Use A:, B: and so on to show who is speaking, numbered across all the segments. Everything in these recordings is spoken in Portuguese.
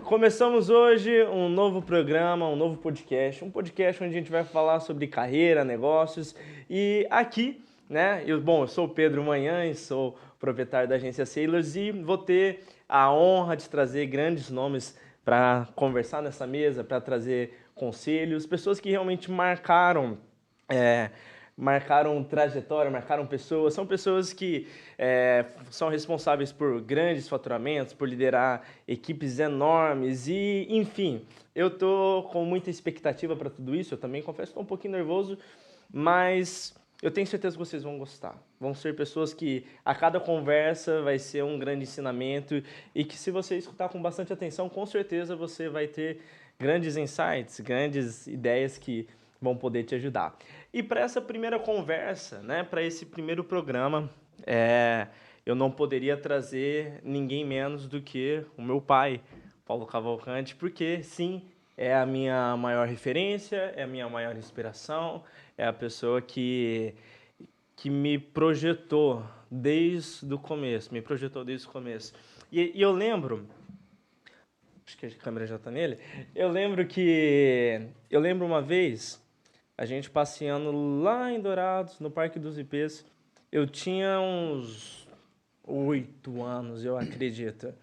A: Começamos hoje um novo programa, um novo podcast, um podcast onde a gente vai falar sobre carreira, negócios e aqui, né, eu sou o Pedro Manhães, sou proprietário da agência Sailors e vou ter a honra de trazer grandes nomes para conversar nessa mesa, para trazer conselhos, pessoas que realmente marcaram trajetória, marcaram pessoas, são pessoas que são responsáveis por grandes faturamentos, por liderar equipes enormes e, enfim, eu tô com muita expectativa para tudo isso, eu também confesso que estou um pouquinho nervoso, mas eu tenho certeza que vocês vão gostar. Vão ser pessoas que a cada conversa vai ser um grande ensinamento e que se você escutar com bastante atenção, com certeza você vai ter grandes insights, grandes ideias que vão poder te ajudar. E para essa primeira conversa, né, para esse primeiro programa, eu não poderia trazer ninguém menos do que o meu pai, Paulo Cavalcante, porque sim, é a minha maior referência, é a minha maior inspiração, é a pessoa que me projetou desde o começo, E eu lembro, acho que a câmera já está nele, eu lembro uma vez a gente passeando lá em Dourados, no Parque dos Ipês. Eu tinha uns 8 anos, eu acredito.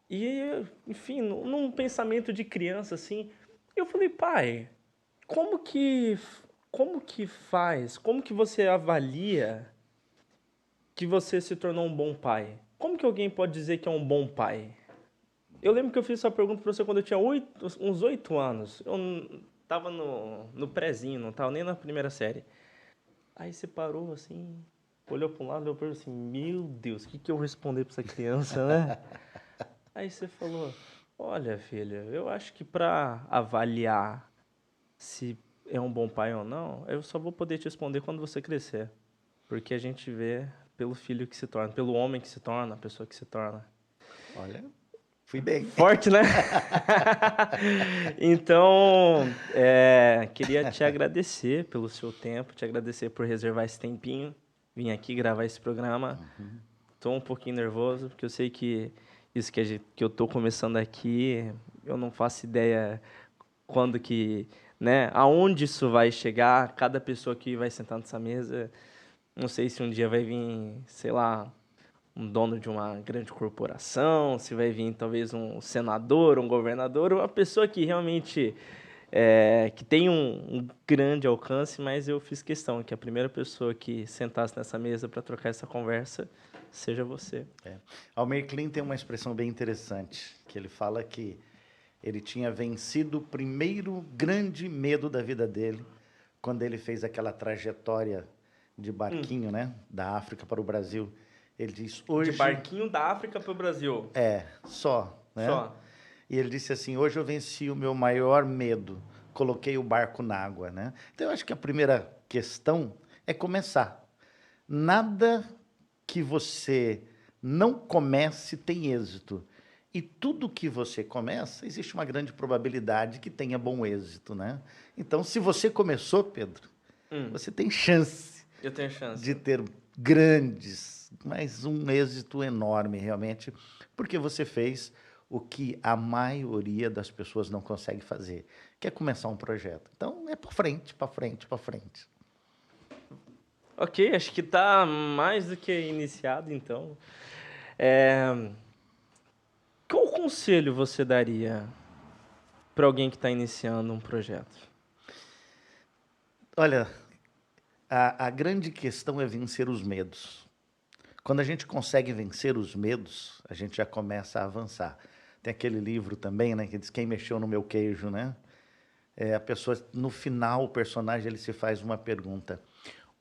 A: E, enfim, num pensamento de criança, assim, eu falei, pai, como que faz? Como que você avalia que você se tornou um bom pai? Como que alguém pode dizer que é um bom pai? Eu lembro que eu fiz essa pergunta para você quando eu tinha uns 8 anos. Eu tava no prézinho, não tava nem na primeira série. Aí você parou assim, olhou para um lado e eu pensei assim, meu Deus, o que eu vou responder para essa criança, né? Aí você falou, olha filha, eu acho que para avaliar se é um bom pai ou não, eu só vou poder te responder quando você crescer. Porque a gente vê pelo filho que se torna, pelo homem que se torna, a pessoa que se torna.
B: Olha, fui bem.
A: Forte, né? Então, queria te agradecer pelo seu tempo, te agradecer por reservar esse tempinho, vir aqui gravar esse programa. Estou um pouquinho nervoso, porque eu sei que isso que eu estou começando aqui, eu não faço ideia quando que, né, aonde isso vai chegar, cada pessoa que vai sentar nessa mesa, não sei se um dia vai vir, sei lá, um dono de uma grande corporação, se vai vir talvez um senador, um governador, uma pessoa que realmente que tem um grande alcance, mas eu fiz questão que a primeira pessoa que sentasse nessa mesa para trocar essa conversa seja você.
B: Almir Klin tem uma expressão bem interessante, que ele fala que ele tinha vencido o primeiro grande medo da vida dele, quando ele fez aquela trajetória de barquinho, né, da África para o Brasil. Ele diz, hoje...
A: De barquinho da África para o Brasil.
B: Só, né?
A: Só.
B: E ele disse assim, hoje eu venci o meu maior medo, coloquei o barco na água, né? Então, eu acho que a primeira questão é começar. Nada que você não comece tem êxito. E tudo que você começa, existe uma grande probabilidade que tenha bom êxito, né? Então, se você começou, Pedro, você tem chance.
A: Eu tenho chance.
B: De ter grandes, mas um êxito enorme, realmente, porque você fez o que a maioria das pessoas não consegue fazer, que é começar um projeto. Então, é para frente, para frente, para frente.
A: Ok, acho que está mais do que iniciado, então. Qual conselho você daria para alguém que está iniciando um projeto?
B: Olha, a grande questão é vencer os medos. Quando a gente consegue vencer os medos, a gente já começa a avançar. Tem aquele livro também, né, que diz Quem Mexeu no Meu Queijo, né? A pessoa, no final, o personagem ele se faz uma pergunta.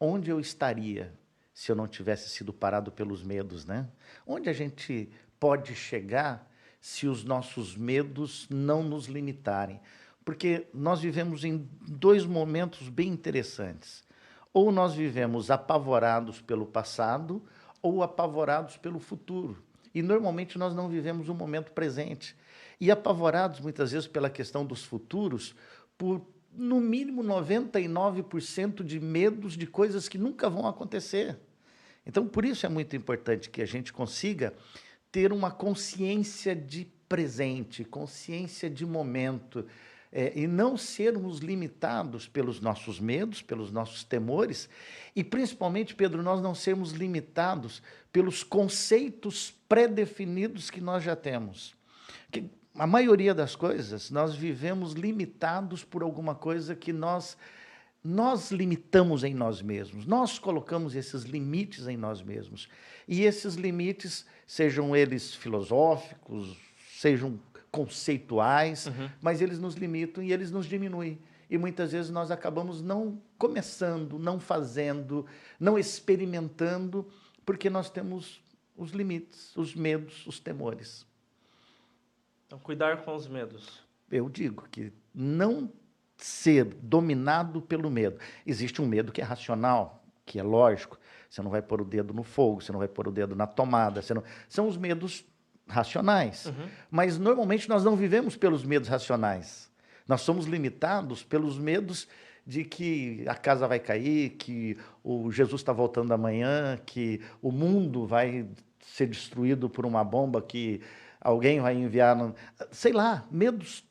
B: Onde eu estaria se eu não tivesse sido parado pelos medos, né? Onde a gente pode chegar se os nossos medos não nos limitarem? Porque nós vivemos em dois momentos bem interessantes. Ou nós vivemos apavorados pelo passado ou apavorados pelo futuro. E normalmente nós não vivemos o momento presente. E apavorados muitas vezes pela questão dos futuros, por no mínimo 99% de medos de coisas que nunca vão acontecer. Então, por isso é muito importante que a gente consiga ter uma consciência de presente, consciência de momento, e não sermos limitados pelos nossos medos, pelos nossos temores, e principalmente, Pedro, nós não sermos limitados pelos conceitos pré-definidos que nós já temos. Que a maioria das coisas, nós vivemos limitados por alguma coisa que nós limitamos em nós mesmos, nós colocamos esses limites em nós mesmos. E esses limites, sejam eles filosóficos, sejam conceituais, mas eles nos limitam e eles nos diminuem. E muitas vezes nós acabamos não começando, não fazendo, não experimentando, porque nós temos os limites, os medos, os temores.
A: Então, cuidar com os medos.
B: Eu digo que não ser dominado pelo medo. Existe um medo que é racional, que é lógico. Você não vai pôr o dedo no fogo, você não vai pôr o dedo na tomada. São os medos racionais. Mas, normalmente, nós não vivemos pelos medos racionais. Nós somos limitados pelos medos de que a casa vai cair, que o Jesus está voltando amanhã, que o mundo vai ser destruído por uma bomba que alguém vai enviar... Sei lá, medos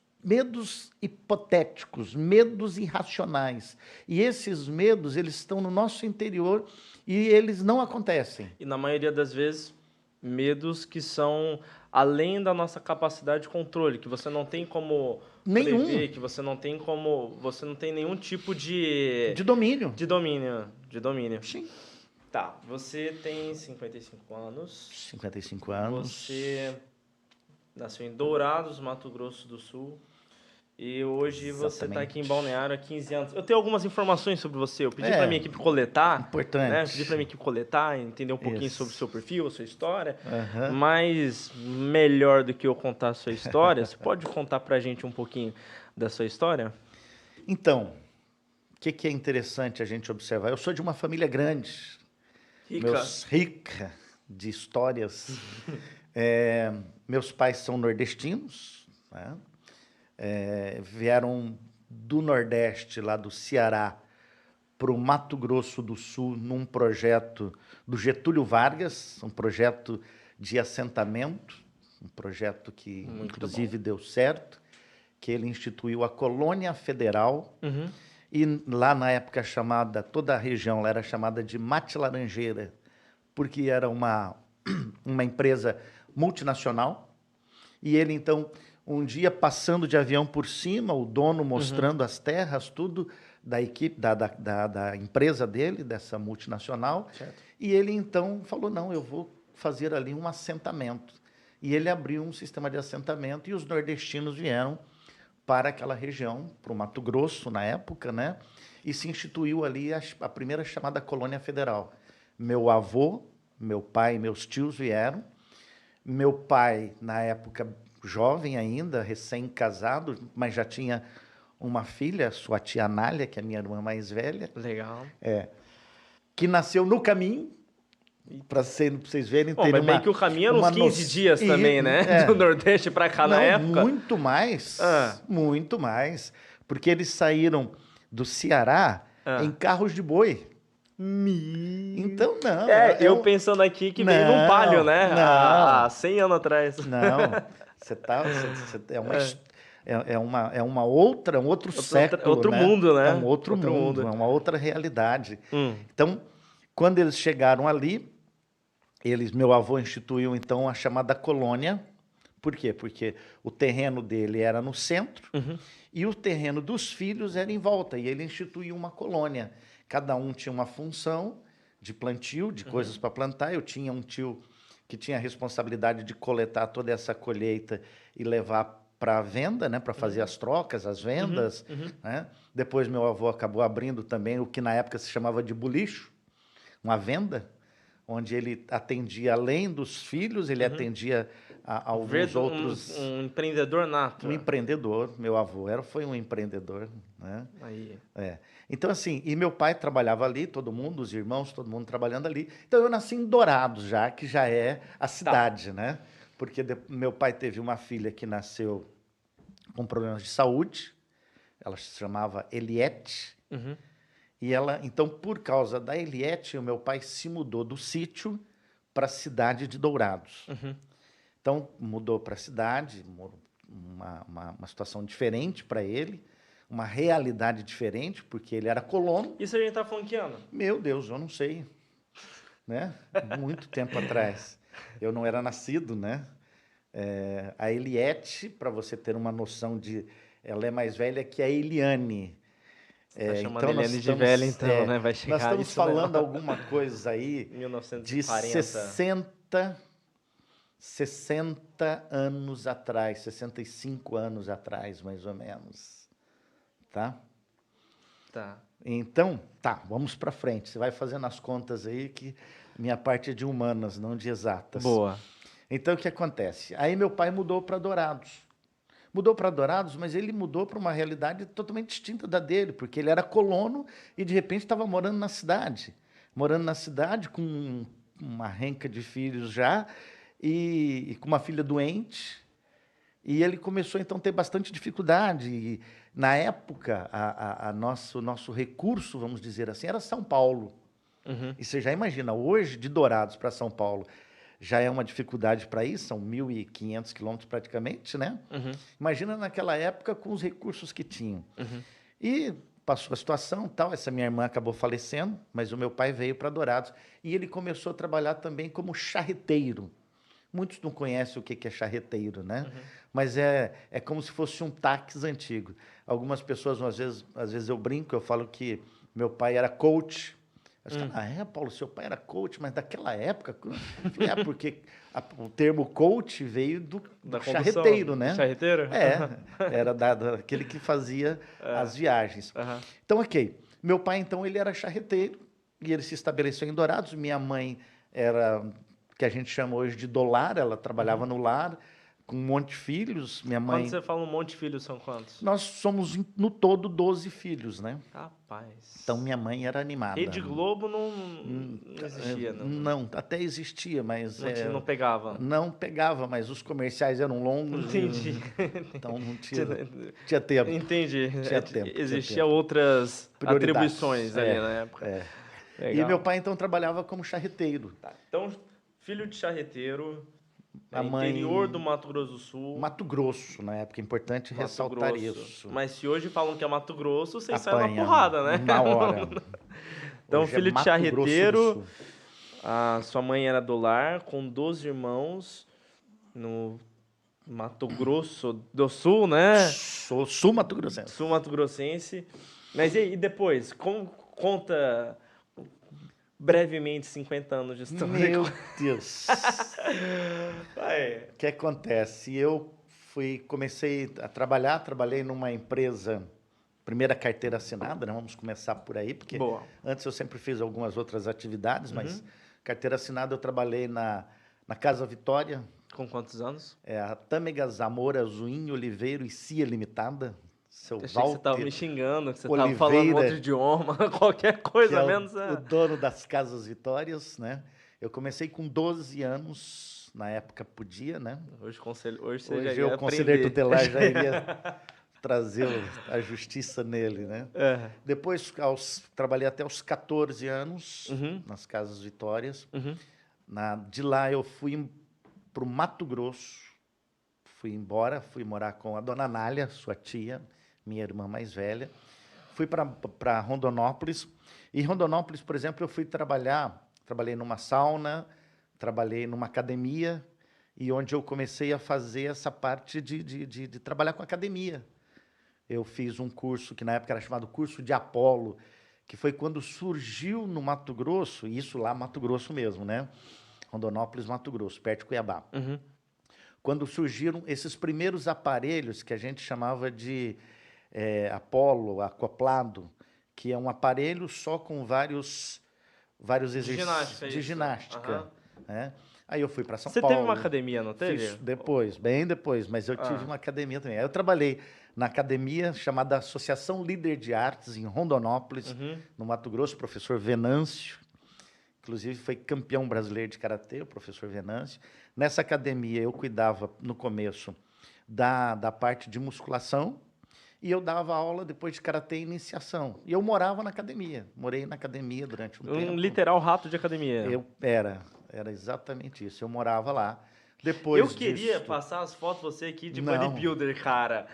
B: hipotéticos, medos irracionais. E esses medos, eles estão no nosso interior e eles não acontecem.
A: E na maioria das vezes, medos que são além da nossa capacidade de controle, que você não tem como prever, que você não tem nenhum tipo de
B: domínio.
A: De domínio.
B: Sim.
A: Tá, você tem 55 anos.
B: 55 anos.
A: Você nasceu em Dourados, Mato Grosso do Sul. E hoje você está aqui em Balneário há 15 anos. Eu tenho algumas informações sobre você. Eu pedi para a minha equipe coletar.
B: Importante.
A: Né? Pedi para a minha equipe coletar, entender um pouquinho sobre o seu perfil, a sua história. Mas melhor do que eu contar a sua história, você pode contar para a gente um pouquinho da sua história?
B: Então, o que é interessante a gente observar? Eu sou de uma família grande. Rica de histórias. Meus pais são nordestinos, né? Vieram do Nordeste, lá do Ceará, para o Mato Grosso do Sul, num projeto do Getúlio Vargas, um projeto de assentamento, um projeto que, inclusive, deu certo, que ele instituiu a Colônia Federal, e lá na época chamada, toda a região lá era chamada de Mate Laranjeira, porque era uma empresa multinacional, e ele, então, um dia passando de avião por cima, o dono mostrando as terras, tudo da equipe, da empresa dele, dessa multinacional, e ele, então, falou, não, eu vou fazer ali um assentamento. E ele abriu um sistema de assentamento, e os nordestinos vieram para aquela região, para o Mato Grosso, na época, né? E se instituiu ali a primeira chamada Colônia Federal. Meu avô, meu pai e meus tios vieram. Meu pai, na época, jovem ainda, recém-casado, mas já tinha uma filha, sua tia Anália, que é a minha irmã mais velha.
A: Legal.
B: Que nasceu no caminho, para vocês verem.
A: Mas bem que o caminho era uns 15 dias também, né? Do Nordeste para cá na época.
B: Muito mais, muito mais. Porque eles saíram do Ceará em carros de boi. Então, não.
A: Eu pensando aqui que veio num palio, né? Há 100 anos atrás.
B: Não, um outro século.
A: Outro mundo, né?
B: É um outro mundo, é uma outra realidade. Então, quando eles chegaram ali, meu avô instituiu, então, a chamada colônia. Por quê? Porque o terreno dele era no centro e o terreno dos filhos era em volta. E ele instituiu uma colônia. Cada um tinha uma função de plantio, de coisas para plantar. Eu tinha um tio que tinha a responsabilidade de coletar toda essa colheita e levar para a venda, né, para fazer as trocas, as vendas. Né? Depois meu avô acabou abrindo também o que na época se chamava de bulicho, uma venda, onde ele atendia, além dos filhos, ele atendia a alguns outros...
A: Um empreendedor nato.
B: Um empreendedor. Meu avô foi um empreendedor. Né?
A: Aí.
B: Então, assim, e meu pai trabalhava ali, todo mundo, os irmãos, todo mundo trabalhando ali. Então, eu nasci em Dourados já, que já é a cidade, né? Porque meu pai teve uma filha que nasceu com problemas de saúde. Ela se chamava Eliette. E ela, então, por causa da Eliette, o meu pai se mudou do sítio para a cidade de Dourados. Então, mudou para a cidade, uma situação diferente para ele, uma realidade diferente, porque ele era colono.
A: Isso a gente tá falando que ano?
B: Meu Deus, eu não sei, né? Muito tempo atrás. Eu não era nascido, né? A Eliette, para você ter uma noção de... Ela é mais velha que a Eliane.
A: Tá chamando
B: Então, nós
A: Eliane de
B: estamos,
A: velha, então, né? Vai chegar
B: nós estamos
A: isso
B: falando
A: nela.
B: alguma coisa aí de
A: 1940.
B: 60 anos atrás, 65 anos atrás, mais ou menos. Tá?
A: Tá.
B: Então, tá, vamos para frente. Você vai fazendo as contas aí, que minha parte é de humanas, não de exatas.
A: Boa.
B: Então, o que acontece? Aí meu pai mudou para Dourados. Mudou para Dourados, mas ele mudou para uma realidade totalmente distinta da dele, porque ele era colono e, de repente, estava morando na cidade. Morando na cidade com uma renca de filhos já e com uma filha doente. E ele começou, então, a ter bastante dificuldade. E, na época, o nosso recurso, vamos dizer assim, era São Paulo.
A: Uhum.
B: E você já imagina, hoje, de Dourados para São Paulo, já é uma dificuldade para ir, são 1.500 quilômetros praticamente, né?
A: Uhum.
B: Imagina naquela época com os recursos que tinham.
A: Uhum.
B: E passou a situação, tal, essa minha irmã acabou falecendo, mas o meu pai veio para Dourados. E ele começou a trabalhar também como charreteiro. Muitos não conhecem o que é charreteiro, né?
A: Uhum.
B: Mas é como se fosse um táxi antigo. Algumas pessoas, às vezes eu brinco, eu falo que meu pai era coach. Paulo, seu pai era coach, mas daquela época... Eu falei, porque o termo coach veio do charreteiro, né?
A: Charreteiro?
B: Era daquele que fazia as viagens.
A: Uhum.
B: Então, ok. Meu pai, então, ele era charreteiro e ele se estabeleceu em Dourados. Minha mãe era, que a gente chama hoje de do lar, ela trabalhava no lar, com um monte de filhos. Minha mãe...
A: Quando você fala um monte de filhos, são quantos?
B: Nós somos, no todo, 12 filhos, né?
A: Rapaz.
B: Então, minha mãe era animada.
A: Rede Globo não existia, não?
B: Não, até existia, mas...
A: Não pegava.
B: Não pegava, mas os comerciais eram longos.
A: Entendi.
B: Então, não tinha tempo.
A: Entendi.
B: Tinha tempo.
A: Existia outras
B: Prioridades.
A: atribuições ali na época.
B: E meu pai, então, trabalhava como charreteiro.
A: Tá. Então, filho de charreteiro,
B: A mãe...
A: interior do Mato Grosso do Sul.
B: Mato Grosso, na época, é importante
A: Mato
B: ressaltar
A: Grosso.
B: isso.
A: Mas se hoje falam que é Mato Grosso, vocês saem na
B: Apanha
A: porrada, né?
B: na hora.
A: Então,
B: Hoje
A: filho de
B: Mato Grosso do
A: charreteiro,
B: Sul.
A: a sua mãe era do lar, com 12 irmãos, no Mato Grosso do Sul, né?
B: Sou sul-Mato Grossense.
A: Sul Mato Grossense. Mas e depois? Conta brevemente 50 anos de história.
B: Meu Deus.
A: Vai.
B: O que acontece? Eu comecei a trabalhei numa empresa, primeira carteira assinada, né? Vamos começar por aí, porque
A: Boa.
B: antes eu sempre fiz algumas outras atividades, mas carteira assinada eu trabalhei na Casa Vitória,
A: Com quantos anos?
B: a Tâmega Zamora Zuim Oliveiro e Cia Limitada. Seu
A: Eu achei que você estava me
B: Walter,
A: xingando, que você
B: Oliveira,
A: estava falando outro idioma, qualquer
B: que
A: coisa
B: é
A: menos.
B: o dono das Casas Vitórias, né? Eu comecei com 12 anos, na época podia, né?
A: Hoje você já
B: Hoje
A: ia
B: o conselheiro
A: aprender.
B: tutelar já iria trazer a justiça nele, né?
A: É.
B: Depois, trabalhei até os 14 anos
A: Uhum.
B: nas Casas Vitórias.
A: Uhum.
B: De lá eu fui para o Mato Grosso, fui morar com a dona Nália, sua tia, minha irmã mais velha. Fui para Rondonópolis. E em Rondonópolis, por exemplo, eu trabalhei numa sauna, trabalhei numa academia, e onde eu comecei a fazer essa parte de trabalhar com academia. Eu fiz um curso que na época era chamado Curso de Apolo, que foi quando surgiu no Mato Grosso, isso lá Mato Grosso mesmo, né? Rondonópolis, Mato Grosso, perto de Cuiabá.
A: Uhum.
B: Quando surgiram esses primeiros aparelhos que a gente chamava de Apolo, acoplado, que é um aparelho só com vários exercícios de ginástica.
A: Uhum.
B: Né? Aí eu fui para São
A: Você
B: Paulo.
A: teve uma academia, não teve?
B: Fiz bem depois, mas eu tive uma academia também. Aí eu trabalhei na academia chamada Associação Líder de Artes, em Rondonópolis, no Mato Grosso, professor Venâncio. Inclusive, foi campeão brasileiro de karatê, o professor Venâncio. Nessa academia, eu cuidava, no começo, da parte de musculação e eu dava aula depois de karatê iniciação. E eu morava na academia. Morei na academia durante um tempo.
A: Um literal rato de academia.
B: Era exatamente isso. Eu morava lá. Depois
A: Eu queria
B: disso...
A: passar as fotos você aqui de
B: Não.
A: bodybuilder, cara.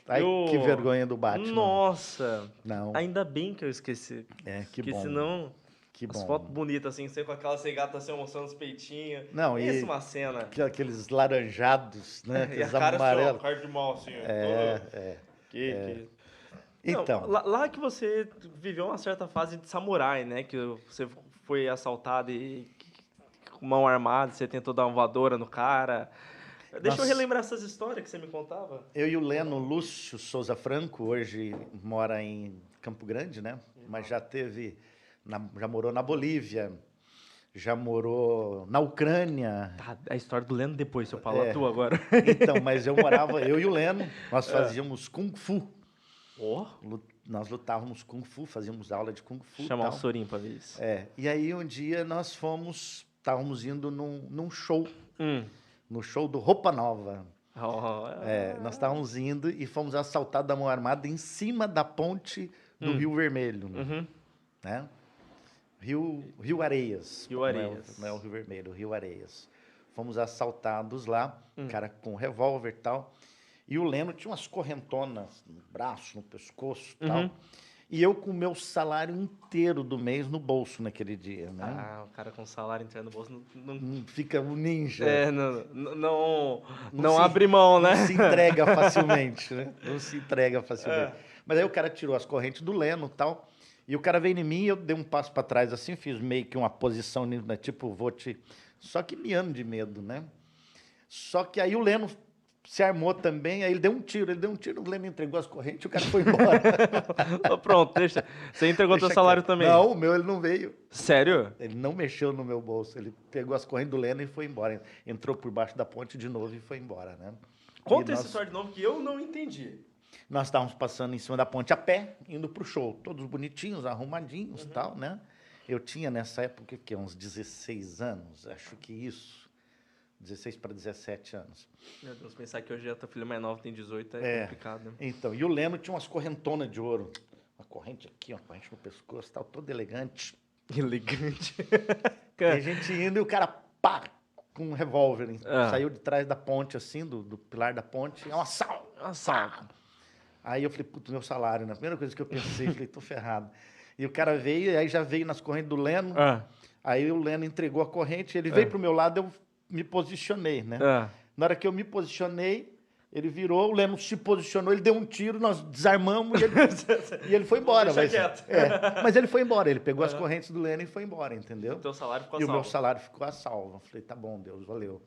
B: Ai, que vergonha do Batman.
A: Nossa!
B: Não.
A: Ainda bem que eu esqueci.
B: Que
A: Porque
B: bom.
A: senão...
B: Que
A: As
B: bom.
A: fotos bonitas, assim, você com aquelas regatas assim, mostrando os peitinhos.
B: Não,
A: Pensa
B: e
A: uma cena.
B: aqueles laranjados, né?
A: E a
B: Aqueles
A: cara assim, ó,
B: amarelos.
A: cara de mal, assim. Que... Não,
B: Então,
A: lá que você viveu uma certa fase de samurai, né? Que você foi assaltado e com mão armada, você tentou dar uma voadora no cara. Deixa eu relembrar essas histórias que você me contava.
B: eu e o Leno Lúcio Souza Franco, hoje mora em Campo Grande, né? Mas já já morou na Bolívia, já morou na Ucrânia.
A: Tá, a história do Leno depois, se eu falar tu agora.
B: Então, mas eu e o Leno, nós fazíamos Kung Fu. Nós lutávamos Kung Fu, fazíamos aula de Kung Fu.
A: Chamar o Sorin pra ver isso.
B: E aí um dia nós estávamos indo num show, no show do Roupa Nova. Nós estávamos indo e fomos assaltados da mão armada em cima da ponte do Rio Vermelho, né? Rio Areias.
A: Rio Areias.
B: Não é o Rio Vermelho, o Rio Areias. Fomos assaltados lá, cara com revólver e tal. E o Leno tinha umas correntonas no braço, no pescoço e tal. E eu com o meu salário inteiro do mês no bolso naquele dia, né?
A: Ah, o cara com salário inteiro no bolso não
B: fica um ninja.
A: Não abre mão, né?
B: Não se entrega facilmente, né? Não se entrega facilmente. Mas aí o cara tirou as correntes do Leno e tal. E o cara veio em mim e eu dei um passo para trás assim, fiz meio que uma posição, né? Tipo, vou te... Só que miando de medo, né? Só que aí o Leno se armou também, aí ele deu um tiro, o Leno entregou as correntes e o cara foi embora.
A: Pronto, deixa. Você entregou teu salário também?
B: Não, o meu ele não veio.
A: Sério?
B: Ele não mexeu no meu bolso, ele pegou as correntes do Leno e foi embora. Entrou por baixo da ponte de novo e foi embora, né?
A: Conta essa história de novo que eu não entendi.
B: Nós estávamos passando em cima da ponte a pé, indo pro show, todos bonitinhos, arrumadinhos e tal, né? Eu tinha nessa época, uns 16 anos, acho que isso. 16 para 17 anos.
A: Meu Deus, pensar que hoje a tua filha mais nova tem 18 é complicado. Né?
B: Então, e o Leno tinha umas correntonas de ouro. Uma corrente aqui, uma corrente no pescoço, tal, todo elegante.
A: Elegante.
B: E a gente indo e o cara, pá, com um revólver. Saiu de trás da ponte, assim, do pilar da ponte. É um assalto. Aí eu falei, puto, meu salário, né? A primeira coisa que eu pensei, falei, tô ferrado. E o cara veio, aí já veio nas correntes do Leno. Aí o Leno entregou a corrente, ele veio pro meu lado, eu me posicionei, né? Na hora que eu me posicionei, ele virou, o Leno se posicionou, ele deu um tiro, nós desarmamos e ele foi embora. Mas ele foi embora, ele pegou as correntes do Leno e foi embora, entendeu?
A: O teu salário ficou a
B: salvo.
A: salvo.
B: O meu salário ficou a salvo. Falei, tá bom, Deus, valeu.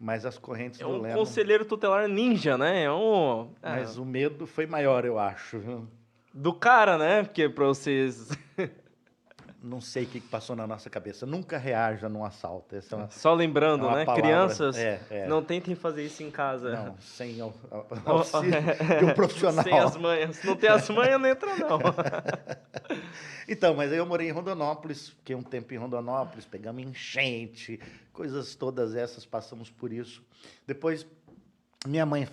B: Mas as correntes do Leno...
A: É um conselheiro tutelar ninja, né?
B: Mas o medo foi maior, eu acho.
A: Do cara, né? Porque pra vocês...
B: Não sei o que passou na nossa cabeça. Nunca reaja num assalto. Essa
A: Só lembrando, né?
B: palavra,
A: Crianças, não tentem fazer isso em casa.
B: Não, sem auxílio de um profissional.
A: Sem as manhas. Se não tem as manhas, não entra, não.
B: Então, mas aí eu morei em Rondonópolis, fiquei um tempo em Rondonópolis, pegamos enchente, coisas todas essas, passamos por isso. Depois, minha mãe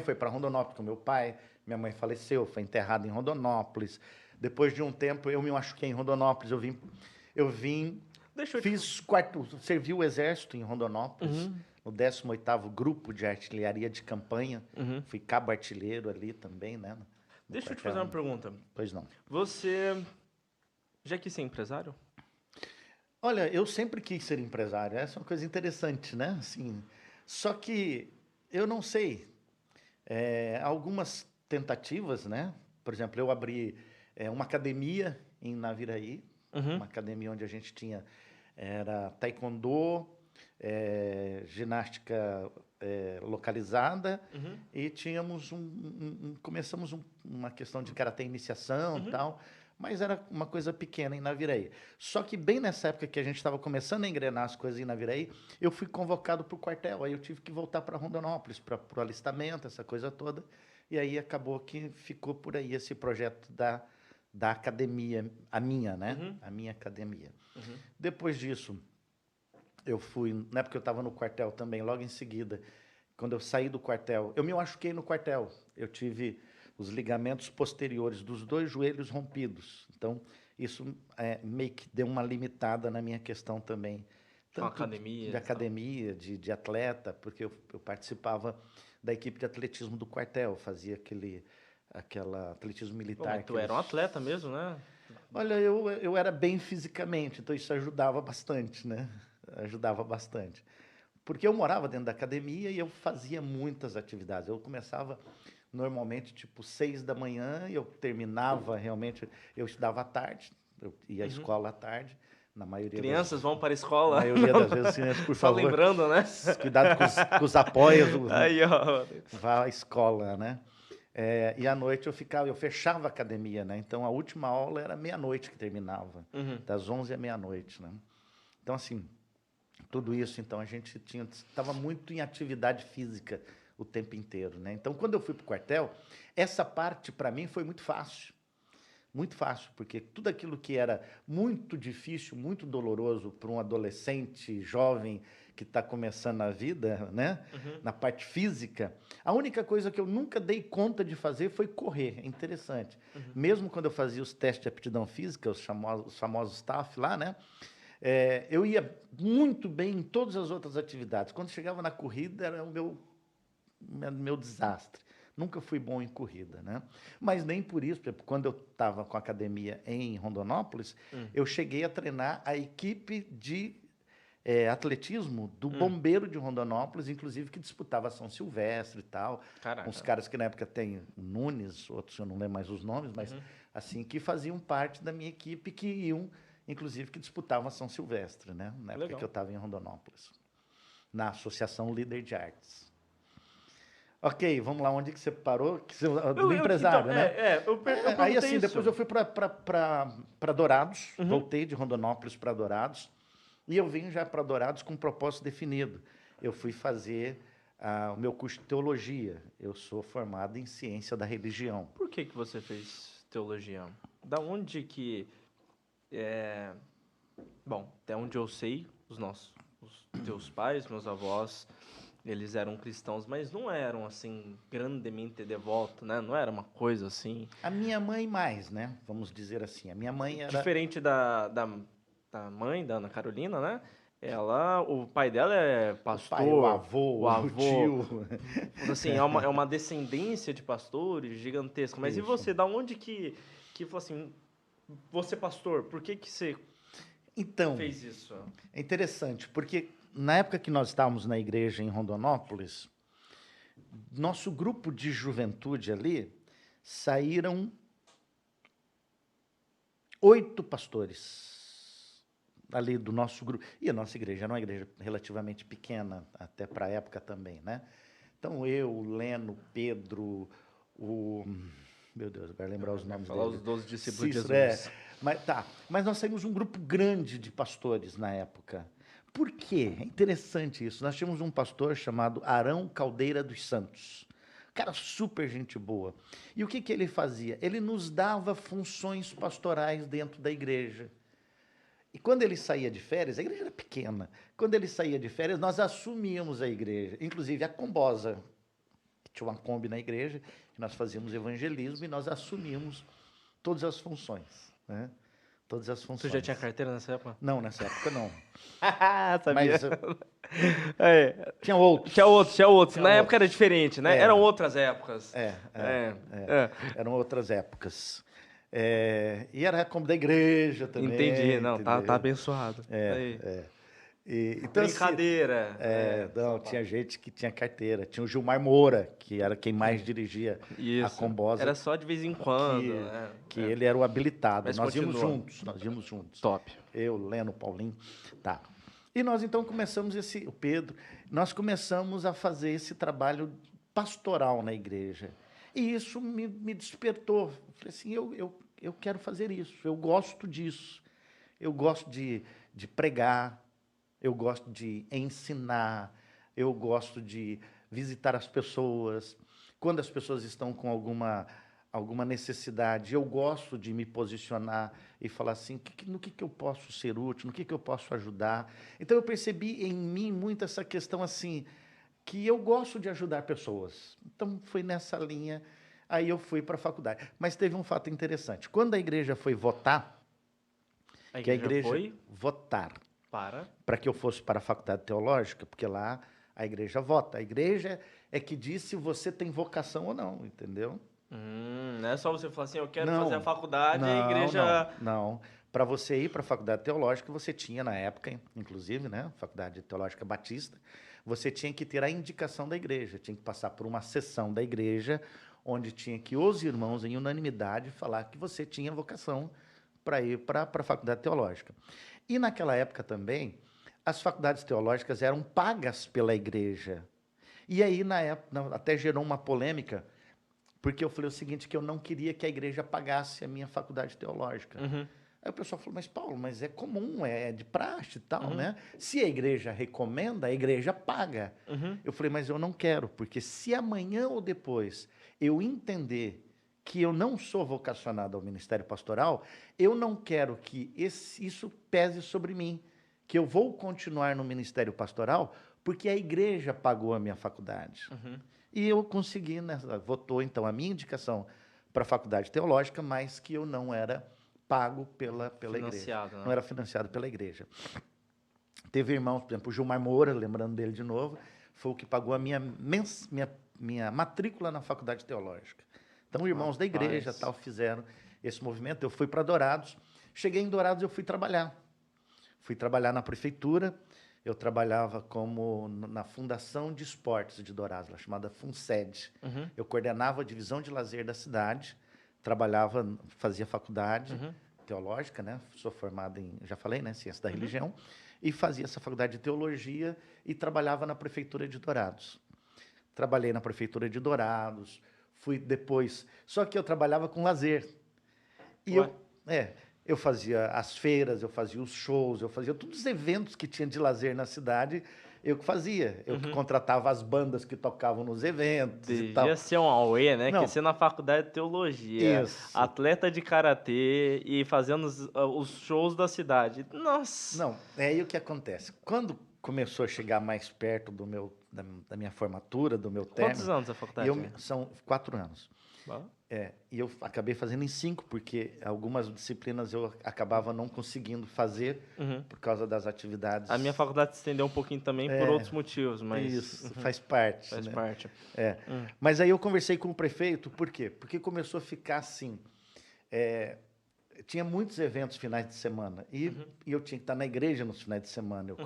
B: foi para Rondonópolis com meu pai, minha mãe faleceu, foi enterrada em Rondonópolis. Depois de um tempo, eu me machuquei em Rondonópolis, servi o exército em Rondonópolis, no 18º Grupo de Artilharia de Campanha, fui cabo artilheiro ali também, né?
A: Deixa eu te fazer uma pergunta.
B: Pois não.
A: Você já quis ser empresário?
B: Olha, eu sempre quis ser empresário, essa é uma coisa interessante, né? Assim, só que eu não sei, algumas tentativas, né? Por exemplo, eu abri uma academia em Naviraí, uma academia onde a gente era taekwondo, ginástica localizada e tínhamos começamos uma questão de karatê iniciação e tal, mas era uma coisa pequena em Naviraí. Só que bem nessa época que a gente estava começando a engrenar as coisas em Naviraí, eu fui convocado para o quartel, aí eu tive que voltar para Rondonópolis, para o alistamento, essa coisa toda, e aí acabou que ficou por aí esse projeto da academia, a minha, né? A minha academia. Depois disso, eu fui, na época eu estava no quartel também, logo em seguida, quando eu saí do quartel, eu me machuquei no quartel, eu tive os ligamentos posteriores dos 2 joelhos rompidos, então isso meio que deu uma limitada na minha questão também
A: Com
B: tanto
A: academia.
B: de academia, de atleta, porque eu participava da equipe de atletismo do quartel, fazia aquela atletismo
A: Pô,
B: militar.
A: mas tu era um atleta mesmo, né?
B: Olha, eu era bem fisicamente, então isso ajudava bastante, né? Ajudava bastante. Porque eu morava dentro da academia e eu fazia muitas atividades. Eu começava normalmente tipo 6 da manhã e eu terminava realmente, eu estudava à tarde, eu ia à
A: Uhum.
B: escola à tarde, na maioria
A: Crianças vão para a
B: na
A: escola.
B: maioria
A: Não,
B: das vezes, crianças, por
A: só
B: favor,
A: lembrando, né?
B: cuidado com os apoios,
A: Aí, ó.
B: vá à escola, né? E à noite eu fechava a academia, né? Então a última aula era meia-noite que terminava,
A: Uhum.
B: das 11 à meia-noite, né? Então, assim, tudo isso, então, a gente estava muito em atividade física o tempo inteiro, né? Então, quando eu fui para o quartel, essa parte, para mim, foi muito fácil, porque tudo aquilo que era muito difícil, muito doloroso para um adolescente jovem que está começando a vida, né?
A: Uhum.
B: Na parte física, a única coisa que eu nunca dei conta de fazer foi correr. É interessante.
A: Uhum.
B: Mesmo quando eu fazia os testes de aptidão física, os famosos TAF lá, né? Eu ia muito bem em todas as outras atividades. Quando chegava na corrida, era o meu desastre. Nunca fui bom em corrida, né? Mas nem por isso, porque quando eu estava com a academia em Rondonópolis, eu cheguei a treinar a equipe de atletismo do Bombeiro de Rondonópolis, inclusive que disputava São Silvestre e tal.
A: Caraca.
B: Uns caras que na época tem Nunes, outros eu não lembro mais os nomes, mas assim, que faziam parte da minha equipe, que iam, inclusive, que disputavam São Silvestre, né? Na época
A: Legal.
B: que eu estava em Rondonópolis, na Associação Líder de Artes. Ok, vamos lá, onde que você parou? Do empresário,
A: então,
B: né?
A: eu perguntei
B: Aí assim,
A: isso.
B: depois eu fui para Dourados,
A: Uhum.
B: voltei de Rondonópolis para Dourados, e eu vim já para Dourados com um propósito definido. Eu fui fazer o meu curso de teologia. Eu sou formado em ciência da religião.
A: Por que você fez teologia? Da onde que... Bom, até onde eu sei, os teus pais, meus avós, eles eram cristãos, mas não eram, assim, grandemente devotos, né? Não era uma coisa assim...
B: A minha mãe mais, né? Vamos dizer assim. A minha mãe era...
A: Diferente da mãe, da Ana Carolina, né? O pai dela é pastor.
B: O pai, o avô, o tio.
A: Assim, é uma descendência de pastores gigantesca. Mas
B: Isso.
A: e você, da onde que falou assim, você pastor, por que você
B: Então,
A: fez isso?
B: é interessante, porque na época que nós estávamos na igreja em Rondonópolis, nosso grupo de juventude ali, saíram 8 pastores ali do nosso grupo. E a nossa igreja era uma igreja relativamente pequena, até para a época também, né? Então, eu, o Leno, Pedro, meu Deus, agora lembrar os nomes
A: Falar
B: dele.
A: os 12 discípulos de
B: Cícero,
A: Jesus.
B: Mas nós saímos um grupo grande de pastores na época. Por quê? É interessante isso. Nós tínhamos um pastor chamado Arão Caldeira dos Santos. Cara, super gente boa. E o que ele fazia? Ele nos dava funções pastorais dentro da igreja. E quando ele saía de férias, a igreja era pequena. Quando ele saía de férias, nós assumíamos a igreja, inclusive a Combosa. Tinha uma Kombi na igreja, nós fazíamos evangelismo e nós assumíamos todas as funções, né? Todas as funções.
A: Você já tinha carteira nessa época?
B: Não, nessa época não.
A: Sabia.
B: Mas
A: tinha
B: outros.
A: Tinha outros. Na
B: Tinha
A: época era diferente, né? Eram outras épocas.
B: Eram outras épocas. E era como da igreja também.
A: Entendi, não, tá abençoado.
B: Então,
A: brincadeira.
B: Não, tinha gente que tinha carteira. Tinha o Gilmar Moura, que era quem mais dirigia a Combosa.
A: Era só de vez em quando.
B: Que ele era o habilitado.
A: Mas
B: nós
A: continua.
B: íamos juntos.
A: Top.
B: Eu, Leno, Paulinho. Tá. E nós então começamos o Pedro, nós começamos a fazer esse trabalho pastoral na igreja. E isso me despertou. Falei assim, eu quero fazer isso, eu gosto disso. Eu gosto de pregar, eu gosto de ensinar, eu gosto de visitar as pessoas. Quando as pessoas estão com alguma necessidade, eu gosto de me posicionar e falar assim, no que eu posso ser útil, no que eu posso ajudar. Então eu percebi em mim muito essa questão assim, que eu gosto de ajudar pessoas. Então foi nessa linha, aí eu fui para a faculdade. Mas teve um fato interessante. Quando a igreja foi votar,
A: A igreja foi
B: votar. para que eu fosse para a faculdade teológica, porque lá a igreja vota. A igreja é que diz se você tem vocação ou não, entendeu?
A: Não é só você falar assim, eu quero
B: Não,
A: fazer a faculdade e a
B: não,
A: igreja...
B: não. Para você ir para a faculdade teológica, você tinha na época, inclusive, né, Faculdade Teológica Batista, você tinha que ter a indicação da igreja, tinha que passar por uma sessão da igreja, onde tinha que os irmãos, em unanimidade, falar que você tinha vocação para ir para a faculdade teológica. E naquela época também, as faculdades teológicas eram pagas pela igreja. E aí, na época, até gerou uma polêmica, porque eu falei o seguinte, que eu não queria que a igreja pagasse a minha faculdade teológica. Aí o pessoal falou, mas Paulo, mas é comum, é de praxe e tal, né? Se a igreja recomenda, a igreja paga. Eu falei, mas eu não quero, porque se amanhã ou depois eu entender que eu não sou vocacionado ao ministério pastoral, eu não quero que isso pese sobre mim, que eu vou continuar no ministério pastoral porque a igreja pagou a minha faculdade. E eu consegui, né, votou então a minha indicação para a faculdade teológica, mas que eu não era pago pela igreja.
A: Né?
B: Não era financiado pela igreja. Teve irmãos, por exemplo, o Gilmar Moura, lembrando dele de novo, foi o que pagou a minha matrícula na faculdade teológica. Então, irmãos da igreja tal fizeram esse movimento. Eu fui para Dourados. Cheguei em Dourados, eu fui trabalhar. Fui trabalhar na prefeitura. Eu trabalhava na Fundação de Esportes de Dourados, chamada FUNSED. Eu coordenava a divisão de lazer da cidade, trabalhava, fazia faculdade teológica, né? Sou formado em, já falei, né? Ciência da religião, e fazia essa faculdade de teologia e trabalhava na prefeitura de Dourados. Trabalhei na prefeitura de Dourados, fui depois... Só que eu trabalhava com lazer. E eu fazia as feiras, eu fazia os shows, eu fazia todos os eventos que tinha de lazer na cidade, eu que fazia. Eu que contratava as bandas que tocavam nos eventos e tal.
A: Devia ser um auê, né?
B: Não.
A: Que você na faculdade de teologia,
B: Isso.
A: atleta de karatê e fazendo os shows da cidade. Nossa!
B: Não, é aí o que acontece. Quando começou a chegar mais perto da minha formatura, do meu término...
A: Quantos anos a faculdade?
B: São 4 anos.
A: Bom.
B: E eu acabei fazendo em 5, porque algumas disciplinas eu acabava não conseguindo fazer por causa das atividades.
A: A minha faculdade se estendeu um pouquinho também por outros motivos, mas...
B: Isso, faz parte.
A: Faz
B: né?
A: parte.
B: Mas aí eu conversei com o prefeito, por quê? Porque começou a ficar assim... tinha muitos eventos finais de semana, e eu tinha que estar na igreja nos finais de semana. Eu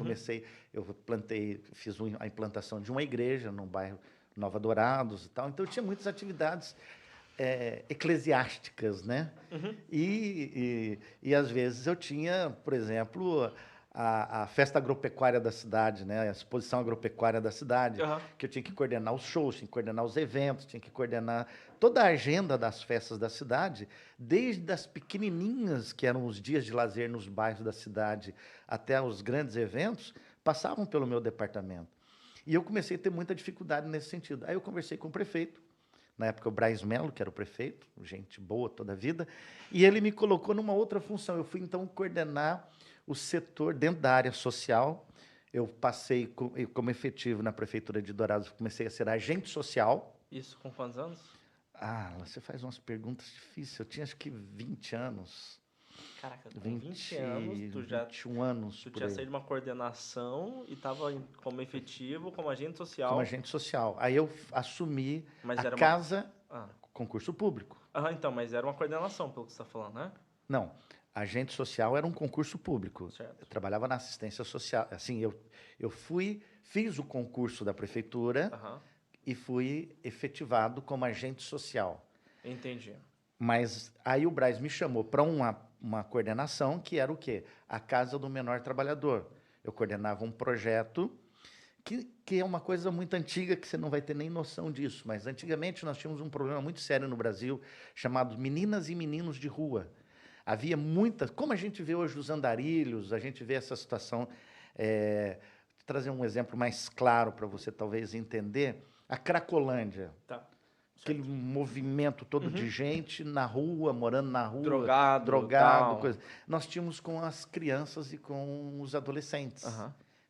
B: fiz a implantação de uma igreja num bairro Nova Dourados e tal, então eu tinha muitas atividades eclesiásticas, né? E às vezes eu tinha, por exemplo, a festa agropecuária da cidade, né? A exposição agropecuária da cidade, que eu tinha que coordenar os shows, tinha que coordenar os eventos, tinha que coordenar toda a agenda das festas da cidade, desde as pequenininhas, que eram os dias de lazer nos bairros da cidade, até os grandes eventos, passavam pelo meu departamento. E eu comecei a ter muita dificuldade nesse sentido. Aí eu conversei com o prefeito, na época o Braz Melo, que era o prefeito, gente boa toda a vida, e ele me colocou numa outra função. Eu fui, então, coordenar o setor dentro da área social. Eu passei como efetivo na prefeitura de Dourados, comecei a ser agente social.
A: Isso com quantos anos?
B: Você faz umas perguntas difíceis. Eu tinha acho que 20 anos.
A: Caraca, com 20 anos, tu já
B: 21 anos.
A: Tu tinha saído de uma coordenação e estava como efetivo, como agente social.
B: Como agente social. Aí eu assumi
A: Mas
B: casa, concurso público.
A: Então, mas era uma coordenação, pelo que você está falando, né?
B: Não, agente social era um concurso público.
A: Certo.
B: Eu trabalhava na assistência social. Assim, eu fiz o concurso da prefeitura e fui efetivado como agente social.
A: Entendi.
B: Mas aí o Braz me chamou para uma coordenação que era o quê? A Casa do Menor Trabalhador. Eu coordenava um projeto que é uma coisa muito antiga, que você não vai ter nem noção disso, mas antigamente nós tínhamos um problema muito sério no Brasil, chamado meninas e meninos de rua. Havia muitas... Como a gente vê hoje os andarilhos, a gente vê essa situação... Vou trazer um exemplo mais claro para você talvez entender. A Cracolândia.
A: Tá.
B: Aquele movimento todo de gente na rua, morando na rua.
A: Drogado,
B: coisa. Nós tínhamos com as crianças e com os adolescentes.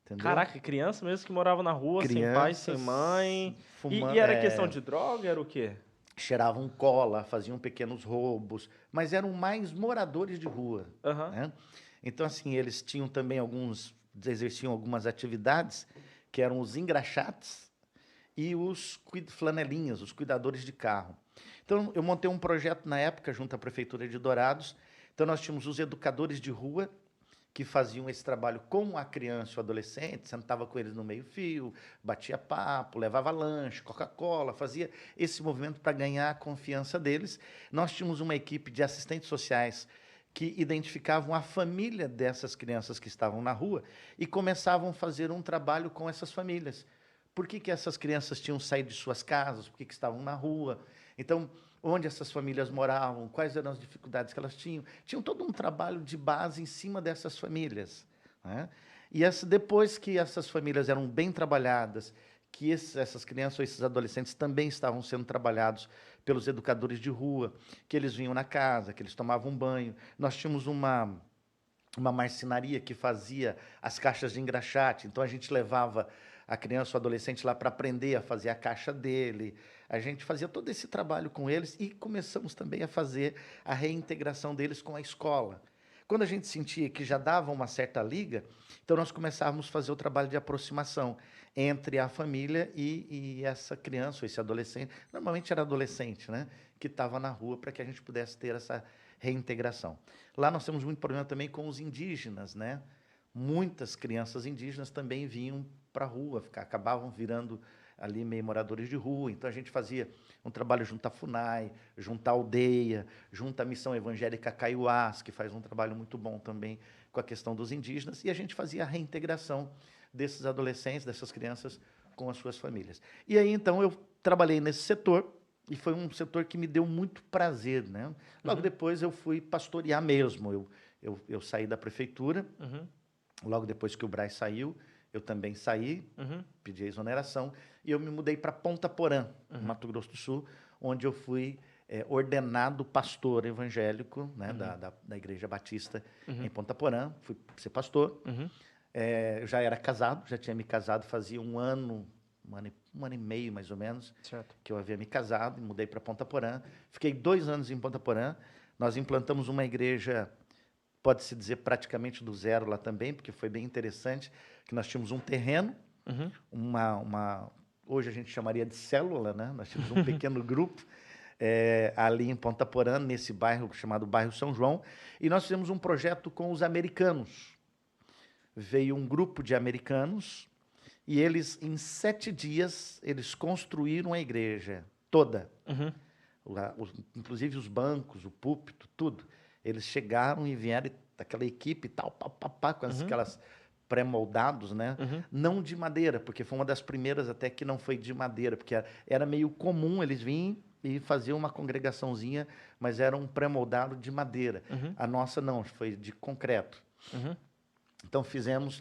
B: Entendeu?
A: Caraca, criança mesmo que morava na rua, sem pai, sem mãe.
B: Fumando,
A: e era questão de droga, era o quê?
B: Cheiravam cola, faziam pequenos roubos, mas eram mais moradores de rua. Né? Então, assim, eles tinham também alguns exerciam algumas atividades, que eram os engraxates e os flanelinhas, os cuidadores de carro. Então, eu montei um projeto na época, junto à Prefeitura de Dourados. Então, nós tínhamos os educadores de rua, que faziam esse trabalho com a criança e o adolescente, sentava com eles no meio-fio, batia papo, levava lanche, Coca-Cola, fazia esse movimento para ganhar a confiança deles. Nós tínhamos uma equipe de assistentes sociais que identificavam a família dessas crianças que estavam na rua e começavam a fazer um trabalho com essas famílias. Por que que essas crianças tinham saído de suas casas? Por que que estavam na rua? Então, onde essas famílias moravam, quais eram as dificuldades que elas tinham. Tinham todo um trabalho de base em cima dessas famílias, né? E depois que essas famílias eram bem trabalhadas, que essas crianças ou esses adolescentes também estavam sendo trabalhados pelos educadores de rua, que eles vinham na casa, que eles tomavam banho. Nós tínhamos uma marcenaria que fazia as caixas de engraxate, então a gente levava a criança ou adolescente lá para aprender a fazer a caixa dele. A gente fazia todo esse trabalho com eles e começamos também a fazer a reintegração deles com a escola. Quando a gente sentia que já dava uma certa liga, então nós começávamos a fazer o trabalho de aproximação entre a família e essa criança ou esse adolescente. Normalmente era adolescente, né, que estava na rua, para que a gente pudesse ter essa reintegração. Lá nós temos muito problema também com os indígenas, né? Muitas crianças indígenas também vinham para a rua, acabavam virando ali meio moradores de rua. Então a gente fazia um trabalho junto à FUNAI, junto à aldeia, junto à Missão Evangélica Caiuás, que faz um trabalho muito bom também com a questão dos indígenas, e a gente fazia a reintegração desses adolescentes, dessas crianças com as suas famílias. E aí então eu trabalhei nesse setor, e foi um setor que me deu muito prazer, né? Logo depois eu fui pastorear mesmo. Eu saí da prefeitura, logo depois que o Braz saiu, eu também saí, pedi a exoneração, e eu me mudei para Ponta Porã, Mato Grosso do Sul, onde eu fui ordenado pastor evangélico, né, da Igreja Batista em Ponta Porã. Fui ser pastor. Eu já era casado, já tinha me casado fazia um ano e meio, mais ou menos,
A: certo,
B: que eu havia me casado, e mudei para Ponta Porã. Fiquei 2 anos em Ponta Porã. Nós implantamos uma igreja, pode-se dizer, praticamente do zero lá também, porque foi bem interessante, que nós tínhamos um terreno, hoje a gente chamaria de célula, né? Nós tínhamos um pequeno grupo ali em Ponta Porã, nesse bairro chamado Bairro São João, e nós fizemos um projeto com os americanos. Veio um grupo de americanos, e eles, em 7 dias, eles construíram a igreja toda. Inclusive os bancos, o púlpito, tudo. Eles chegaram e vieram, aquela equipe e tal, com aquelas pré-moldados, né? Não de madeira, porque foi uma das primeiras até que não foi de madeira, porque era meio comum eles virem e faziam uma congregaçãozinha, mas era um pré-moldado de madeira. A nossa não, foi de concreto. Então fizemos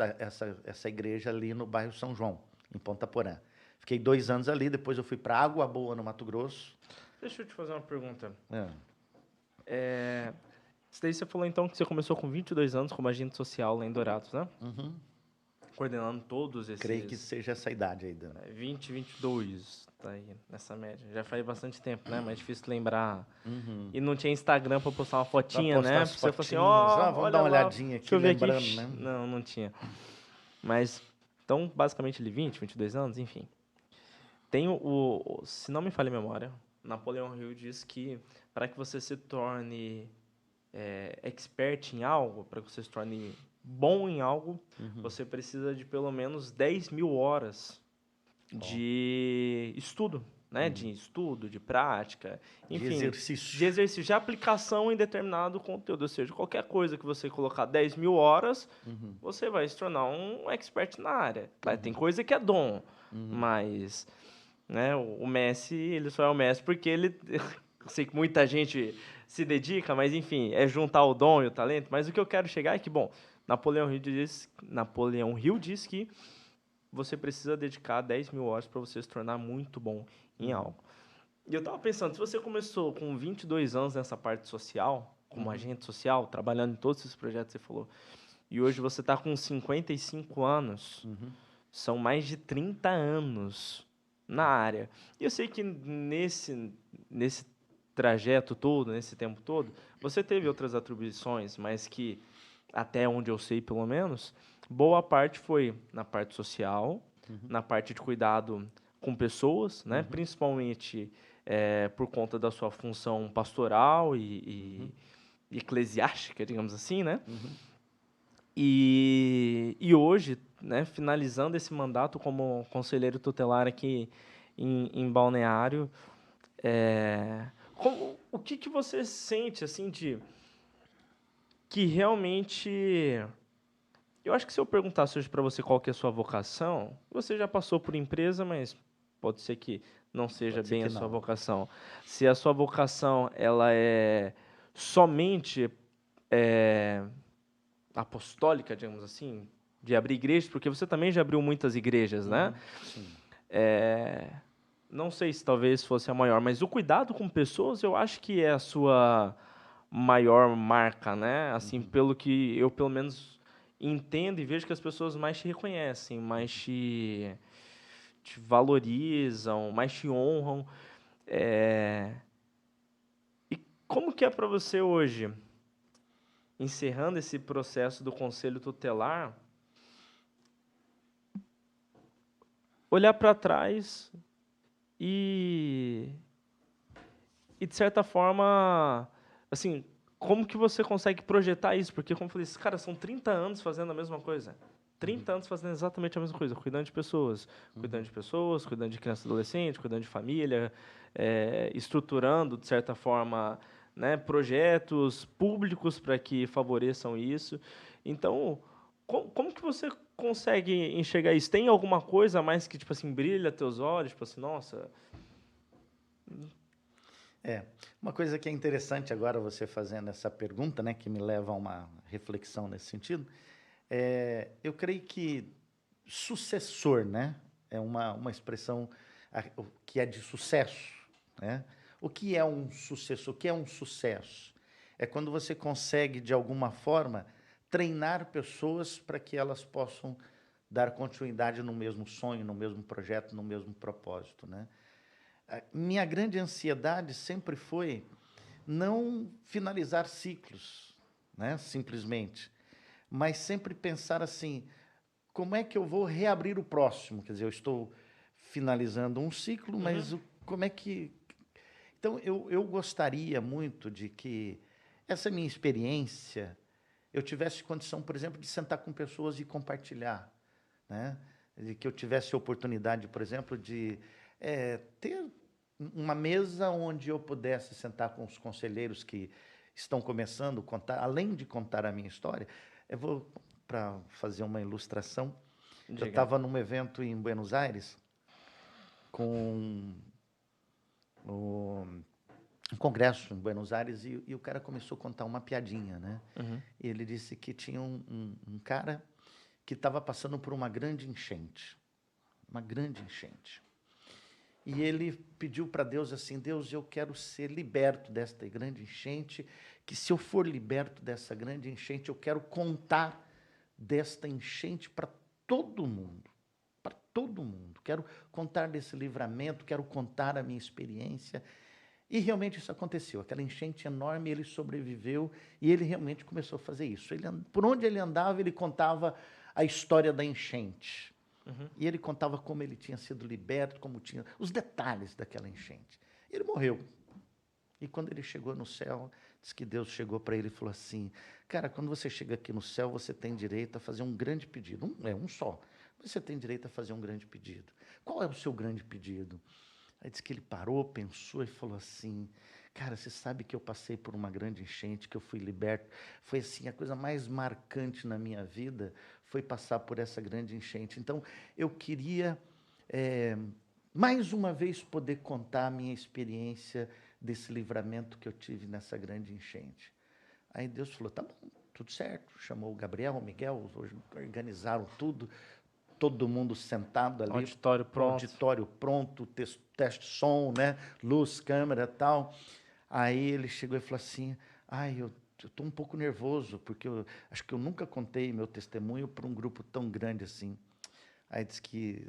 B: essa igreja ali no bairro São João, em Ponta Porã. Fiquei 2 anos ali, depois eu fui para Água Boa, no Mato Grosso.
A: Deixa eu te fazer uma pergunta. Isso daí você falou, então, que você começou com 22 anos como agente social lá em Dourados, né? Coordenando todos esses...
B: Creio que seja essa idade aí.
A: 20, 22, tá aí, nessa média. Já faz bastante tempo, né? Mais difícil lembrar. E não tinha Instagram para postar uma fotinha, né?
B: Você
A: falou assim,
B: vamos dar uma olhadinha aqui, lembrando, aqui. Né?
A: Não tinha. Mas, então, basicamente, ele 20, 22 anos, enfim. Tem se não me falha a memória, Napoleão Hill diz que para que você se torne expert em algo, para que você se torne bom em algo, você precisa de pelo menos 10.000 horas de estudo, né? De estudo, de prática, enfim, de exercício, de aplicação em determinado conteúdo. Ou seja, qualquer coisa que você colocar 10.000 horas, você vai se tornar um expert na área. Tem coisa que é dom, mas, né, o Messi, ele só é o Messi porque ele... Eu sei que muita gente se dedica, mas, enfim, é juntar o dom e o talento. Mas o que eu quero chegar é que, bom, Napoleão Hill diz que você precisa dedicar 10.000 horas para você se tornar muito bom em algo. E eu estava pensando, se você começou com 22 anos nessa parte social, como agente social, trabalhando em todos esses projetos que você falou, e hoje você está com 55 anos, são mais de 30 anos na área. E eu sei que nesse trajeto todo, nesse tempo todo, você teve outras atribuições, mas que, até onde eu sei pelo menos, boa parte foi na parte social, na parte de cuidado com pessoas, né? Principalmente por conta da sua função pastoral e eclesiástica, digamos assim, né? E hoje, né, finalizando esse mandato como conselheiro tutelar aqui em Balneário, o que que você sente, assim, de que realmente... Eu acho que se eu perguntasse hoje para você qual que é a sua vocação, você já passou por empresa, mas pode ser que não seja
B: Pode ser
A: bem
B: que
A: a sua
B: não.
A: vocação. Se a sua vocação ela é somente apostólica, digamos assim, de abrir igrejas, porque você também já abriu muitas igrejas, né?
B: Sim.
A: Não sei se talvez fosse a maior, mas o cuidado com pessoas eu acho que é a sua maior marca, né? Assim, pelo que eu pelo menos entendo e vejo que as pessoas mais te reconhecem, mais te valorizam, mais te honram. E como que é para você hoje, encerrando esse processo do conselho tutelar, olhar para trás e de certa forma, assim, como que você consegue projetar isso? Porque, como eu falei, esses caras são 30 anos fazendo a mesma coisa. 30 anos fazendo exatamente a mesma coisa, cuidando de pessoas, cuidando de criança e adolescente, cuidando de família, estruturando, de certa forma, né, projetos públicos para que favoreçam isso. Então, como que você consegue enxergar isso? Tem alguma coisa a mais que, tipo assim, brilha teus olhos? Tipo assim, nossa...
B: Uma coisa que é interessante agora você fazendo essa pergunta, né, que me leva a uma reflexão nesse sentido, eu creio que sucessor, né, é uma expressão que é de sucesso, né? O que é um sucessor? O que é um sucesso? É quando você consegue, de alguma forma, treinar pessoas para que elas possam dar continuidade no mesmo sonho, no mesmo projeto, no mesmo propósito, né? Minha grande ansiedade sempre foi não finalizar ciclos, né, simplesmente, mas sempre pensar assim, como é que eu vou reabrir o próximo? Quer dizer, eu estou finalizando um ciclo, mas como é que... Então, eu gostaria muito de que essa minha experiência, eu tivesse condição, por exemplo, de sentar com pessoas e compartilhar, né? De que eu tivesse a oportunidade, por exemplo, de ter uma mesa onde eu pudesse sentar com os conselheiros que estão começando a contar, além de contar a minha história, eu vou, para fazer uma ilustração, eu
A: Diga.
B: estava num evento em Buenos Aires com um congresso em Buenos Aires e o cara começou a contar uma piadinha, né? E ele disse que tinha um cara que estava passando por uma grande enchente. Uma grande enchente. E ele pediu para Deus assim, Deus, eu quero ser liberto desta grande enchente, que se eu for liberto dessa grande enchente, eu quero contar desta enchente para todo mundo. Para todo mundo. Quero contar desse livramento, quero contar a minha experiência. E realmente isso aconteceu. Aquela enchente enorme, ele sobreviveu e ele realmente começou a fazer isso. Por onde ele andava, ele contava a história da enchente. E ele contava como ele tinha sido liberto, como tinha os detalhes daquela enchente. Ele morreu. E quando ele chegou no céu, diz que Deus chegou para ele e falou assim, cara, quando você chega aqui no céu, você tem direito a fazer um grande pedido. Um só. Você tem direito a fazer um grande pedido. Qual é o seu grande pedido? Aí diz que ele parou, pensou e falou assim, cara, você sabe que eu passei por uma grande enchente, que eu fui liberto. Foi assim, a coisa mais marcante na minha vida foi passar por essa grande enchente. Então, eu queria, mais uma vez, poder contar a minha experiência desse livramento que eu tive nessa grande enchente. Aí Deus falou, tá bom, tudo certo. Chamou o Gabriel, o Miguel, organizaram tudo, todo mundo sentado ali,
A: Auditório pronto.
B: auditório pronto, teste som, né? Luz, câmera, tal. Aí ele chegou e falou assim: "Ai, eu estou um pouco nervoso porque eu acho que eu nunca contei meu testemunho para um grupo tão grande assim." Aí disse que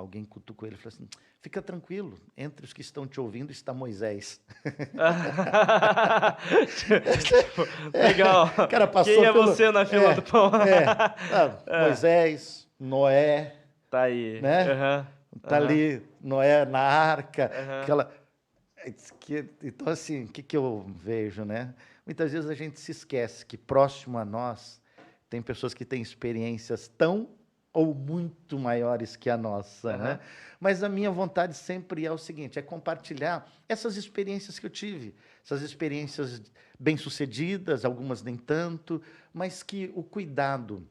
B: alguém cutucou ele e falou assim, fica tranquilo, entre os que estão te ouvindo está Moisés.
A: Legal.
B: O cara passou
A: Quem é
B: pelo...
A: você na fila do pão?
B: Moisés, Noé,
A: Tá aí.
B: né?
A: Aham.
B: Tá ali, Noé na arca,
A: Aham.
B: aquela... Então, assim, o que eu vejo, né? Muitas vezes a gente se esquece que próximo a nós tem pessoas que têm experiências tão ou muito maiores que a nossa, né? Mas a minha vontade sempre é o seguinte, é compartilhar essas experiências que eu tive, essas experiências bem-sucedidas, algumas nem tanto, mas que o cuidado,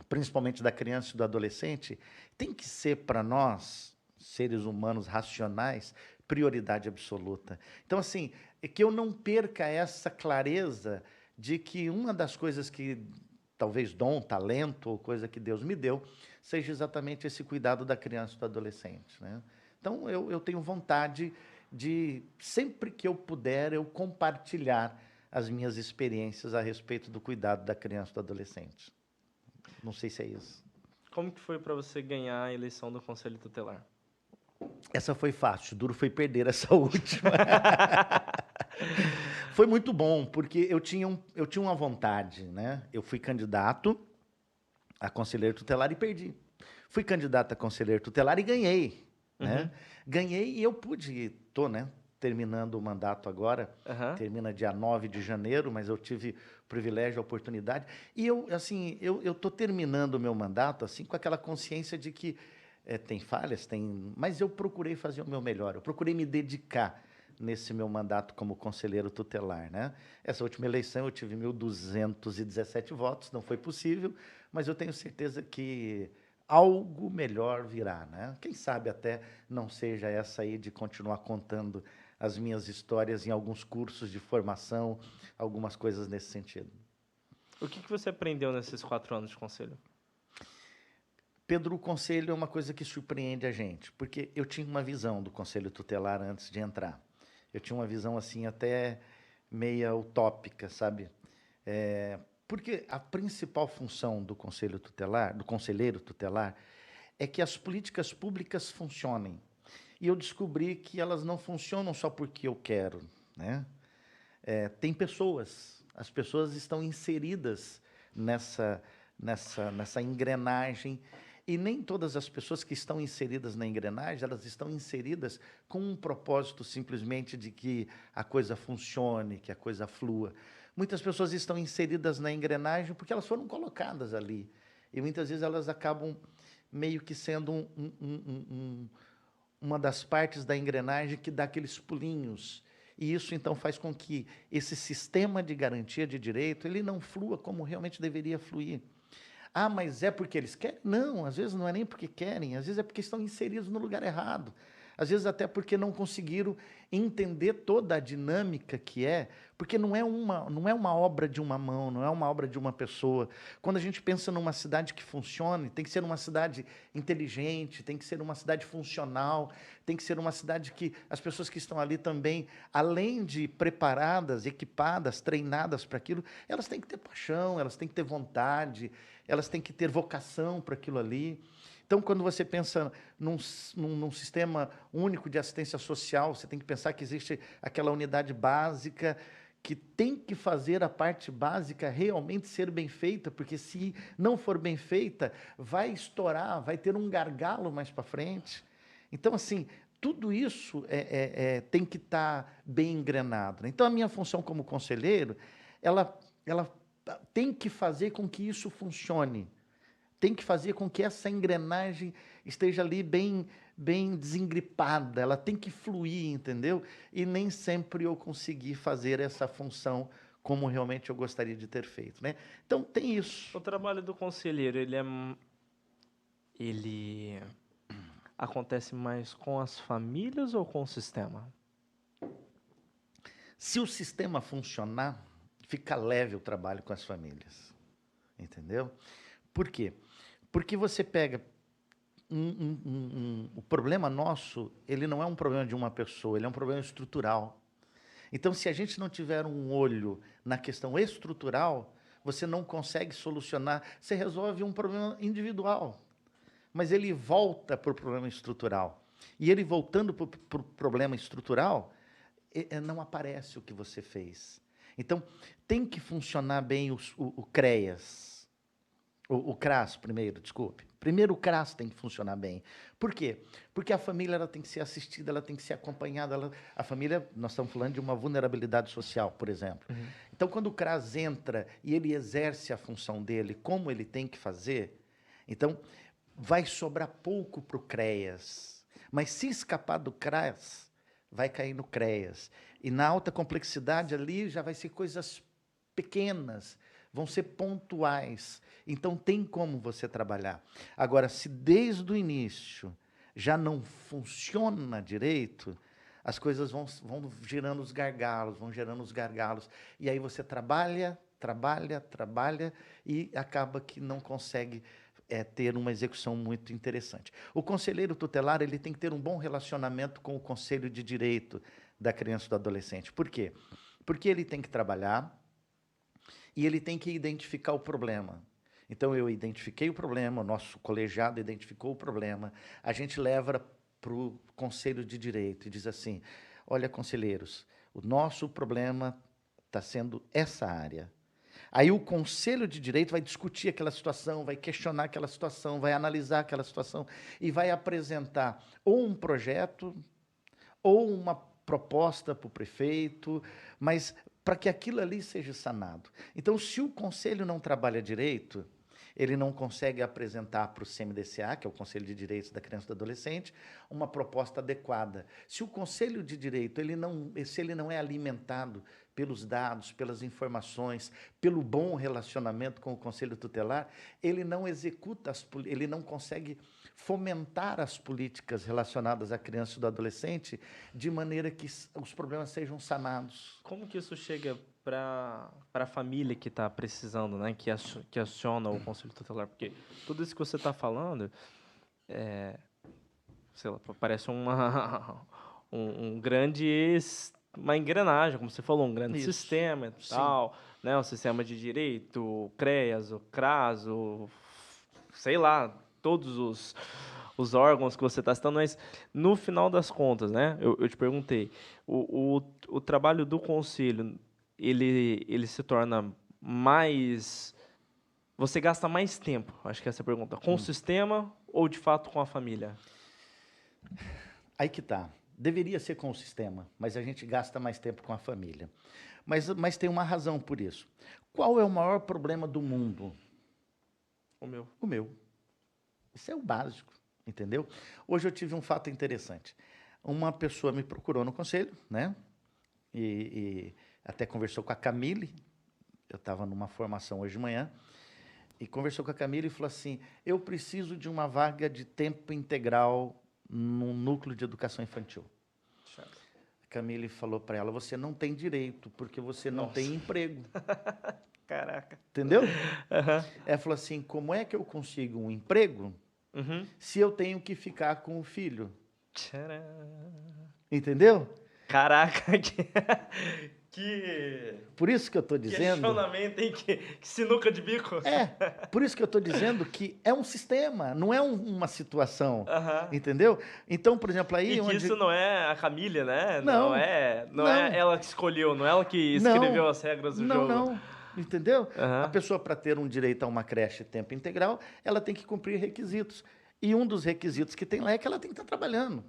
B: principalmente da criança e do adolescente, tem que ser para nós, seres humanos racionais, prioridade absoluta. Então, assim, é que eu não perca essa clareza de que uma das coisas que talvez dom, talento ou coisa que Deus me deu, seja exatamente esse cuidado da criança e do adolescente, né? Então, eu tenho vontade de, sempre que eu puder, eu compartilhar as minhas experiências a respeito do cuidado da criança e do adolescente. Não sei se é isso.
A: Como que foi para você ganhar a eleição do Conselho Tutelar?
B: Essa foi fácil, duro foi perder essa última. Foi muito bom, porque eu tinha uma vontade, né? Eu fui candidato a conselheiro tutelar e perdi. Fui candidato a conselheiro tutelar e ganhei, né? Ganhei e eu pude, né, terminando o mandato agora, termina dia 9 de janeiro, mas eu tive o privilégio, a oportunidade. E eu tô terminando o meu mandato assim com aquela consciência de que tem falhas, mas eu procurei fazer o meu melhor, eu procurei me dedicar nesse meu mandato como conselheiro tutelar, né? Essa última eleição eu tive 1.217 votos, não foi possível, mas eu tenho certeza que algo melhor virá, né? Quem sabe até não seja essa aí de continuar contando as minhas histórias em alguns cursos de formação, algumas coisas nesse sentido.
A: O que você aprendeu nesses 4 anos de conselho?
B: Pedro, o conselho é uma coisa que surpreende a gente, porque eu tinha uma visão do conselho tutelar antes de entrar. Eu tinha uma visão assim até meia utópica, sabe? Porque a principal função do conselho tutelar, do conselheiro tutelar, é que as políticas públicas funcionem. E eu descobri que elas não funcionam só porque eu quero, né? Tem pessoas, as pessoas estão inseridas nessa engrenagem. E nem todas as pessoas que estão inseridas na engrenagem, elas estão inseridas com um propósito simplesmente de que a coisa funcione, que a coisa flua. Muitas pessoas estão inseridas na engrenagem porque elas foram colocadas ali. E muitas vezes elas acabam meio que sendo uma das partes da engrenagem que dá aqueles pulinhos. E isso, então, faz com que esse sistema de garantia de direito ele não flua como realmente deveria fluir. Ah, mas é porque eles querem? Não, às vezes não é nem porque querem, às vezes é porque estão inseridos no lugar errado. Às vezes até porque não conseguiram entender toda a dinâmica que porque não é uma obra de uma mão, não é uma obra de uma pessoa. Quando a gente pensa numa cidade que funcione, tem que ser uma cidade inteligente, tem que ser uma cidade funcional, tem que ser uma cidade que as pessoas que estão ali também, além de preparadas, equipadas, treinadas para aquilo, elas têm que ter paixão, elas têm que ter vontade, elas têm que ter vocação para aquilo ali. Então, quando você pensa num sistema único de assistência social, você tem que pensar que existe aquela unidade básica que tem que fazer a parte básica realmente ser bem feita, porque se não for bem feita, vai estourar, vai ter um gargalo mais para frente. Então, assim, tudo isso tem que estar bem engrenado, né? Então, a minha função como conselheiro, ela tem que fazer com que isso funcione. Tem que fazer com que essa engrenagem esteja ali bem desengripada, ela tem que fluir, entendeu? E nem sempre eu consegui fazer essa função como realmente eu gostaria de ter feito, né? Então, tem isso.
A: O trabalho do conselheiro, ele acontece mais com as famílias ou com o sistema?
B: Se o sistema funcionar, fica leve o trabalho com as famílias, entendeu? Por quê? Porque você pega o problema nosso, ele não é um problema de uma pessoa, ele é um problema estrutural. Então, se a gente não tiver um olho na questão estrutural, você não consegue solucionar, você resolve um problema individual, mas ele volta para o problema estrutural. E ele voltando para o problema estrutural, não aparece o que você fez. Então, tem que funcionar bem o CREAS. O CRAS primeiro, desculpe. Primeiro o CRAS tem que funcionar bem. Por quê? Porque a família ela tem que ser assistida, ela tem que ser acompanhada. A família, nós estamos falando de uma vulnerabilidade social, por exemplo.
A: Uhum.
B: Então, quando o CRAS entra e ele exerce a função dele, como ele tem que fazer, então vai sobrar pouco para o CREAS. Mas se escapar do CRAS, vai cair no CREAS. E na alta complexidade ali já vai ser coisas pequenas, vão ser pontuais. Então tem como você trabalhar. Agora, se desde o início já não funciona direito, as coisas vão gerando os gargalos, e aí você trabalha e acaba que não consegue ter uma execução muito interessante. O conselheiro tutelar ele tem que ter um bom relacionamento com o conselho de direito da criança e do adolescente. Por quê? Porque ele tem que trabalhar e ele tem que identificar o problema. Então, eu identifiquei o problema, o nosso colegiado identificou o problema, a gente leva para o conselho de direito e diz assim, olha, conselheiros, o nosso problema está sendo essa área. Aí o conselho de direito vai discutir aquela situação, vai questionar aquela situação, vai analisar aquela situação e vai apresentar ou um projeto ou uma proposta para o prefeito, mas para que aquilo ali seja sanado. Então, se o conselho não trabalha direito, ele não consegue apresentar para o CMDCA, que é o Conselho de Direitos da Criança e do Adolescente, uma proposta adequada. Se o Conselho de Direito ele não é alimentado pelos dados, pelas informações, pelo bom relacionamento com o Conselho Tutelar, ele não executa, ele não consegue fomentar as políticas relacionadas à criança e do adolescente de maneira que os problemas sejam sanados.
A: Como que isso chega para a família que está precisando, né, que aciona o Conselho Tutelar? Porque tudo isso que você está falando, sei lá, parece uma engrenagem, como você falou, um grande
B: Isso.
A: sistema e tal, né, o sistema de direito, o CREAS, o CRAS, sei lá, todos os órgãos que você está citando, mas no final das contas, né, eu te perguntei, o trabalho do conselho, ele se torna mais... Você gasta mais tempo, acho que essa é a pergunta, com o sistema ou, de fato, com a família?
B: Aí que tá. Deveria ser com o sistema, mas a gente gasta mais tempo com a família. Mas tem uma razão por isso. Qual é o maior problema do mundo?
A: O meu.
B: O meu. Isso é o básico, entendeu? Hoje eu tive um fato interessante. Uma pessoa me procurou no conselho, né? E até conversou com a Camille. Eu estava numa formação hoje de manhã. E conversou com a Camille e falou assim, eu preciso de uma vaga de tempo integral no núcleo de educação infantil.
A: Certo.
B: A Camille falou para ela, você não tem direito, porque você não tem emprego.
A: Caraca.
B: Entendeu? Ela falou assim, como é que eu consigo um emprego se eu tenho que ficar com o filho?
A: Tcharam.
B: Entendeu?
A: Caraca, que
B: Por isso que eu estou dizendo...
A: questionamento, hein? Que sinuca de bico.
B: Por isso que eu estou dizendo que é um sistema, não é uma situação, entendeu? Então, por exemplo, aí...
A: E que isso não é a Camille, né?
B: Não
A: é ela que escolheu, não é ela que escreveu as regras do jogo.
B: Não, entendeu? A pessoa, para ter um direito a uma creche tempo integral, ela tem que cumprir requisitos. E um dos requisitos que tem lá é que ela tem que estar trabalhando.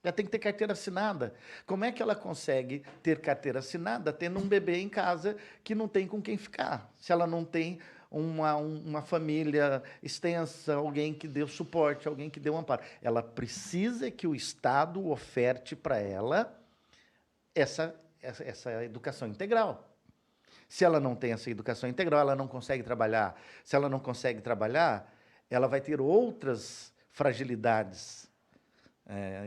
B: Ela tem que ter carteira assinada. Como é que ela consegue ter carteira assinada tendo um bebê em casa que não tem com quem ficar? Se ela não tem uma família extensa, alguém que dê suporte, alguém que dê um amparo. Ela precisa que o Estado oferte para ela essa educação integral. Se ela não tem essa educação integral, ela não consegue trabalhar. Se ela não consegue trabalhar, ela vai ter outras fragilidades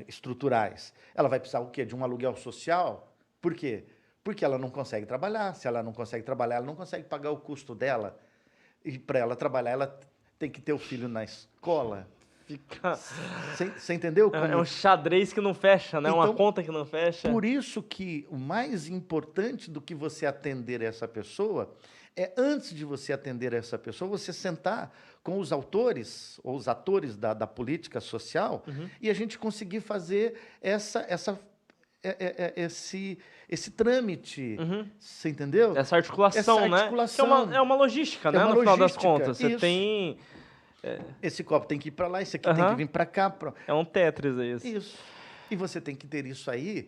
B: estruturais. Ela vai precisar o quê? De um aluguel social? Por quê? Porque ela não consegue trabalhar. Se ela não consegue trabalhar, ela não consegue pagar o custo dela. E para ela trabalhar, ela tem que ter o filho na escola.
A: Fica...
B: Você entendeu?
A: É um xadrez que não fecha, né?
B: Então,
A: uma conta que não fecha.
B: Por isso que o mais importante do que você atender essa pessoa é, antes de você atender essa pessoa, você sentar com os autores ou os atores da política social e a gente conseguir fazer esse trâmite, você entendeu?
A: Essa articulação,
B: Essa
A: né?
B: articulação.
A: Que é uma logística, né?
B: uma
A: No final das
B: logística,
A: contas. Você
B: isso.
A: tem...
B: Esse copo tem que ir para lá, esse aqui tem que vir para cá.
A: É um Tetris aí.
B: Isso. E você tem que ter isso aí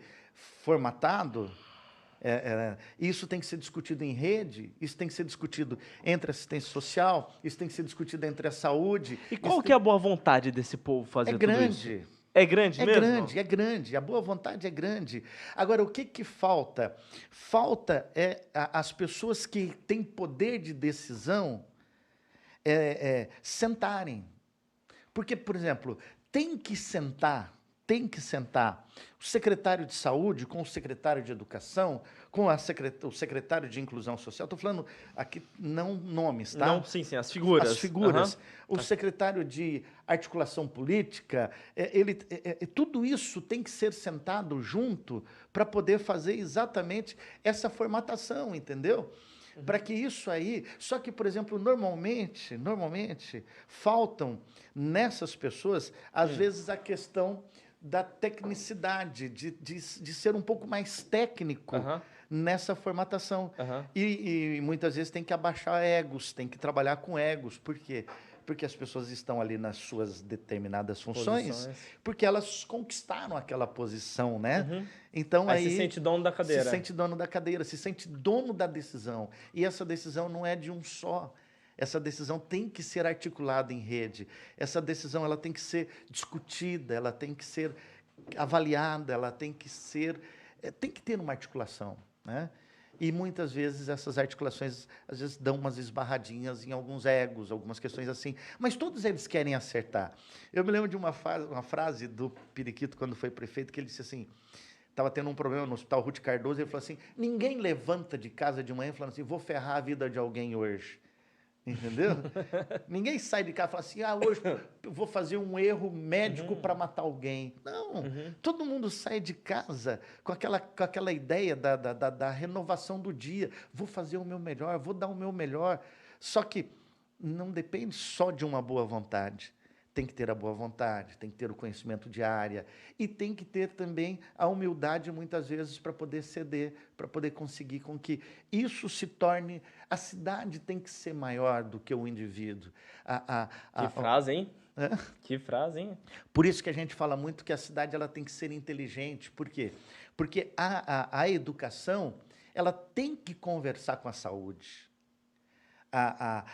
B: formatado. Isso tem que ser discutido em rede, isso tem que ser discutido entre a assistência social, isso tem que ser discutido entre a saúde.
A: E qual que é a boa vontade desse povo fazer tudo isso?
B: É
A: É grande mesmo?
B: É grande. A boa vontade é grande. Agora, o que falta? Falta as pessoas que têm poder de decisão sentarem. Porque, por exemplo, tem que sentar o secretário de saúde com o secretário de educação, com o secretário de inclusão social. Estou falando aqui não nomes, tá?
A: Não, sim, as figuras.
B: As figuras. O secretário de articulação política, tudo isso tem que ser sentado junto para poder fazer exatamente essa formatação, entendeu? Para que isso aí... Só que, por exemplo, normalmente, faltam nessas pessoas, às vezes, a questão da tecnicidade, de ser um pouco mais técnico nessa formatação. E muitas vezes tem que abaixar egos, tem que trabalhar com egos. Por quê? Porque as pessoas estão ali nas suas determinadas funções, porque elas conquistaram aquela posição, né? Então aí
A: se sente dono da cadeira.
B: Se sente dono da cadeira, se sente dono da decisão. E essa decisão não é de um só. Essa decisão tem que ser articulada em rede. Essa decisão ela tem que ser discutida, ela tem que ser avaliada, ela tem que ter uma articulação, né? E muitas vezes essas articulações, às vezes, dão umas esbarradinhas em alguns egos, algumas questões assim. Mas todos eles querem acertar. Eu me lembro de uma frase do Periquito, quando foi prefeito, que ele disse assim, estava tendo um problema no Hospital Ruth Cardoso, ele falou assim, ninguém levanta de casa de manhã falando assim, vou ferrar a vida de alguém hoje. Entendeu? Ninguém sai de casa e fala assim, hoje eu vou fazer um erro médico para matar alguém. Não, todo mundo sai de casa com aquela ideia da renovação do dia. Vou fazer o meu melhor, vou dar o meu melhor. Só que não depende só de uma boa vontade. Tem que ter a boa vontade, tem que ter o conhecimento de área e tem que ter também a humildade, muitas vezes, para poder ceder, para poder conseguir com que isso se torne... A cidade tem que ser maior do que o indivíduo.
A: Que frase, hein?
B: É?
A: Que frase, hein?
B: Por isso que a gente fala muito que a cidade ela tem que ser inteligente. Por quê? Porque a educação ela tem que conversar com a saúde. A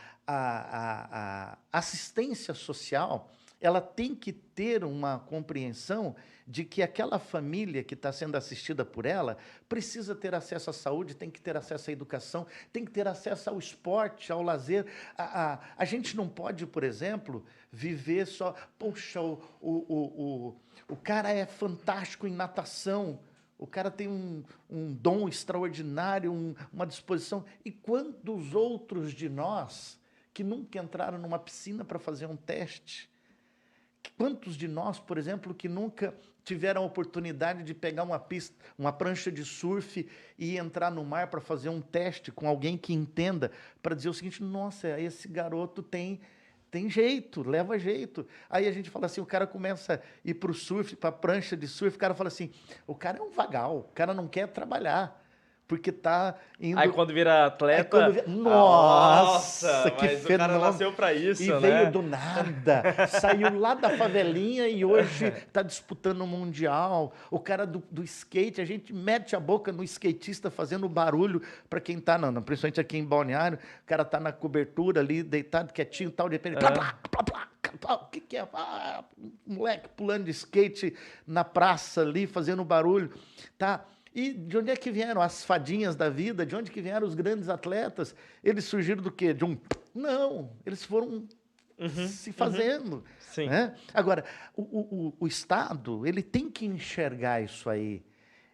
B: assistência social ela tem que ter uma compreensão de que aquela família que está sendo assistida por ela precisa ter acesso à saúde, tem que ter acesso à educação, tem que ter acesso ao esporte, ao lazer. A gente não pode, por exemplo, viver só... Poxa, o cara é fantástico em natação, o cara tem um dom extraordinário, uma disposição. E quantos outros de nós que nunca entraram numa piscina para fazer um teste? Quantos de nós, por exemplo, que nunca tiveram a oportunidade de pegar uma prancha de surf e entrar no mar para fazer um teste com alguém que entenda, para dizer o seguinte, nossa, esse garoto tem jeito, leva jeito. Aí a gente fala assim, o cara começa a ir para o surf, para a prancha de surf, o cara fala assim, o cara é um vagal, o cara não quer trabalhar, porque tá indo...
A: Aí quando vira atleta...
B: Nossa, que
A: mas
B: fenômeno.
A: O cara nasceu pra isso,
B: e
A: né?
B: veio do nada, saiu lá da favelinha e hoje está disputando o Mundial. O cara do skate, a gente mete a boca no skatista fazendo barulho para quem está, principalmente aqui em Balneário, o cara está na cobertura ali, deitado, quietinho, tal, de repente... Plá, plá, plá, plá. O que é? Moleque pulando de skate na praça ali, fazendo barulho, tá? E de onde é que vieram as fadinhas da vida? De onde que vieram os grandes atletas? Eles surgiram do quê? Não, eles foram se fazendo.
A: Sim.
B: Né? Agora, o Estado ele tem que enxergar isso aí.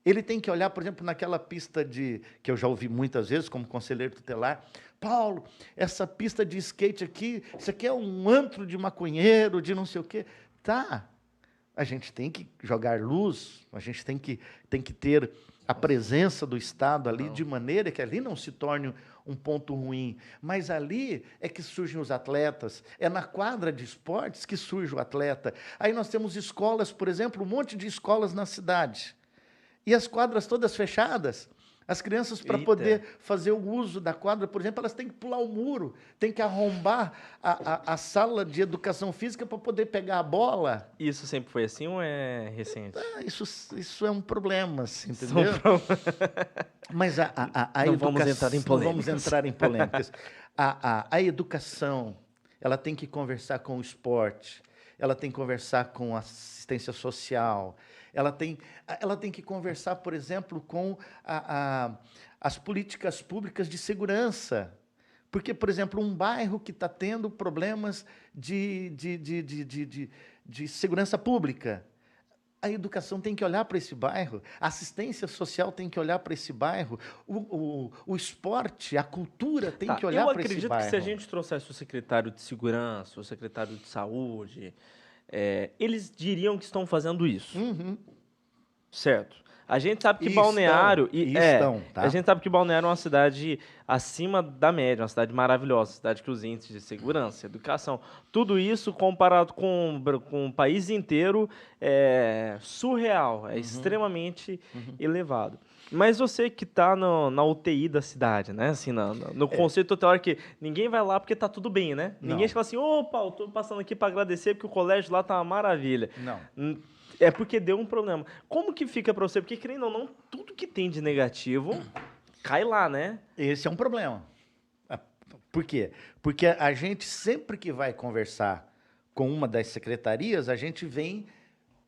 B: Ele tem que olhar, por exemplo, naquela pista que eu já ouvi muitas vezes como conselheiro tutelar. Paulo, essa pista de skate aqui, isso aqui é um antro de maconheiro, de não sei o quê. Tá, a gente tem que jogar luz, a gente tem que ter a presença do Estado ali, de maneira que ali não se torne um ponto ruim. Mas ali é que surgem os atletas, é na quadra de esportes que surge o atleta. Aí nós temos escolas, por exemplo, um monte de escolas na cidade. E as quadras todas fechadas. As crianças, para poder fazer o uso da quadra, por exemplo, elas têm que pular o muro, têm que arrombar a sala de educação física para poder pegar a bola.
A: Isso sempre foi assim ou é recente?
B: Isso é um problema, assim, entendeu? Mas a
A: não
B: educação...
A: vamos entrar em polêmicas.
B: Não vamos entrar em polêmicas. A educação, ela tem que conversar com o esporte, ela tem que conversar com a assistência social, ela tem que conversar, por exemplo, com as políticas públicas de segurança. Porque, por exemplo, um bairro que está tendo problemas de segurança pública, a educação tem que olhar para esse bairro, a assistência social tem que olhar para esse bairro, o esporte, a cultura tem que olhar para esse bairro.
A: Eu acredito que se a gente trouxesse o secretário de segurança, o secretário de saúde, eles diriam que estão fazendo isso.
B: Uhum.
A: Certo. A gente sabe que Balneário...
B: tá?
A: A gente sabe que Balneário é uma cidade acima da média, uma cidade maravilhosa, uma cidade que os índices de segurança, educação, tudo isso comparado com o país inteiro é surreal, é extremamente elevado. Mas você que está na UTI da cidade, né? Assim, no conceito tutelar que ninguém vai lá porque tá tudo bem, né?
B: Não.
A: Ninguém fala assim, opa, eu tô passando aqui para agradecer porque o colégio lá tá uma maravilha.
B: Não.
A: É porque deu um problema. Como que fica para você? Porque, querendo ou não, tudo que tem de negativo cai lá, né?
B: Esse é um problema. Por quê? Porque a gente, sempre que vai conversar com uma das secretarias, a gente vem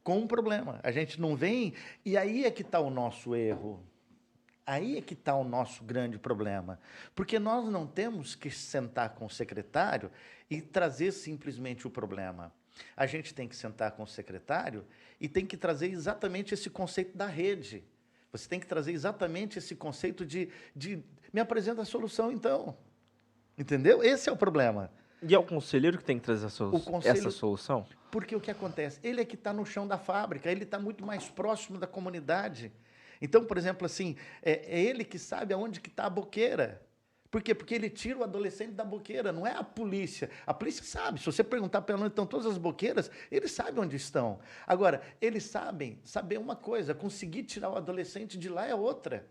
B: com um problema. A gente não vem... E aí é que está o nosso erro. Aí é que está o nosso grande problema. Porque nós não temos que sentar com o secretário e trazer simplesmente o problema. A gente tem que sentar com o secretário e tem que trazer exatamente esse conceito da rede. Você tem que trazer exatamente esse conceito de me apresenta a solução, então. Entendeu? Esse é o problema.
A: E é o conselheiro que tem que trazer essa solução?
B: Porque o que acontece? Ele é que está no chão da fábrica, ele está muito mais próximo da comunidade. Então, por exemplo, assim, é ele que sabe aonde que está a boqueira. Por quê? Porque ele tira o adolescente da boqueira, não é a polícia. A polícia sabe. Se você perguntar para ela onde estão todas as boqueiras, eles sabem onde estão. Agora, eles sabem saber uma coisa, conseguir tirar o adolescente de lá é outra.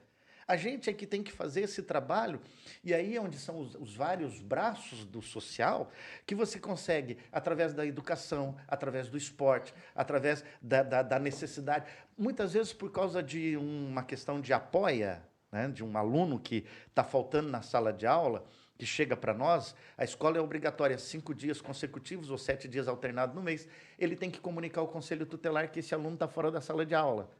B: A gente é que tem que fazer esse trabalho, e aí é onde são os vários braços do social, que você consegue, através da educação, através do esporte, através da necessidade. Muitas vezes, por causa de uma questão de apoia, né, de um aluno que está faltando na sala de aula, que chega para nós, a escola é obrigatória 5 dias consecutivos ou 7 dias alternados no mês, ele tem que comunicar ao conselho tutelar que esse aluno está fora da sala de aula.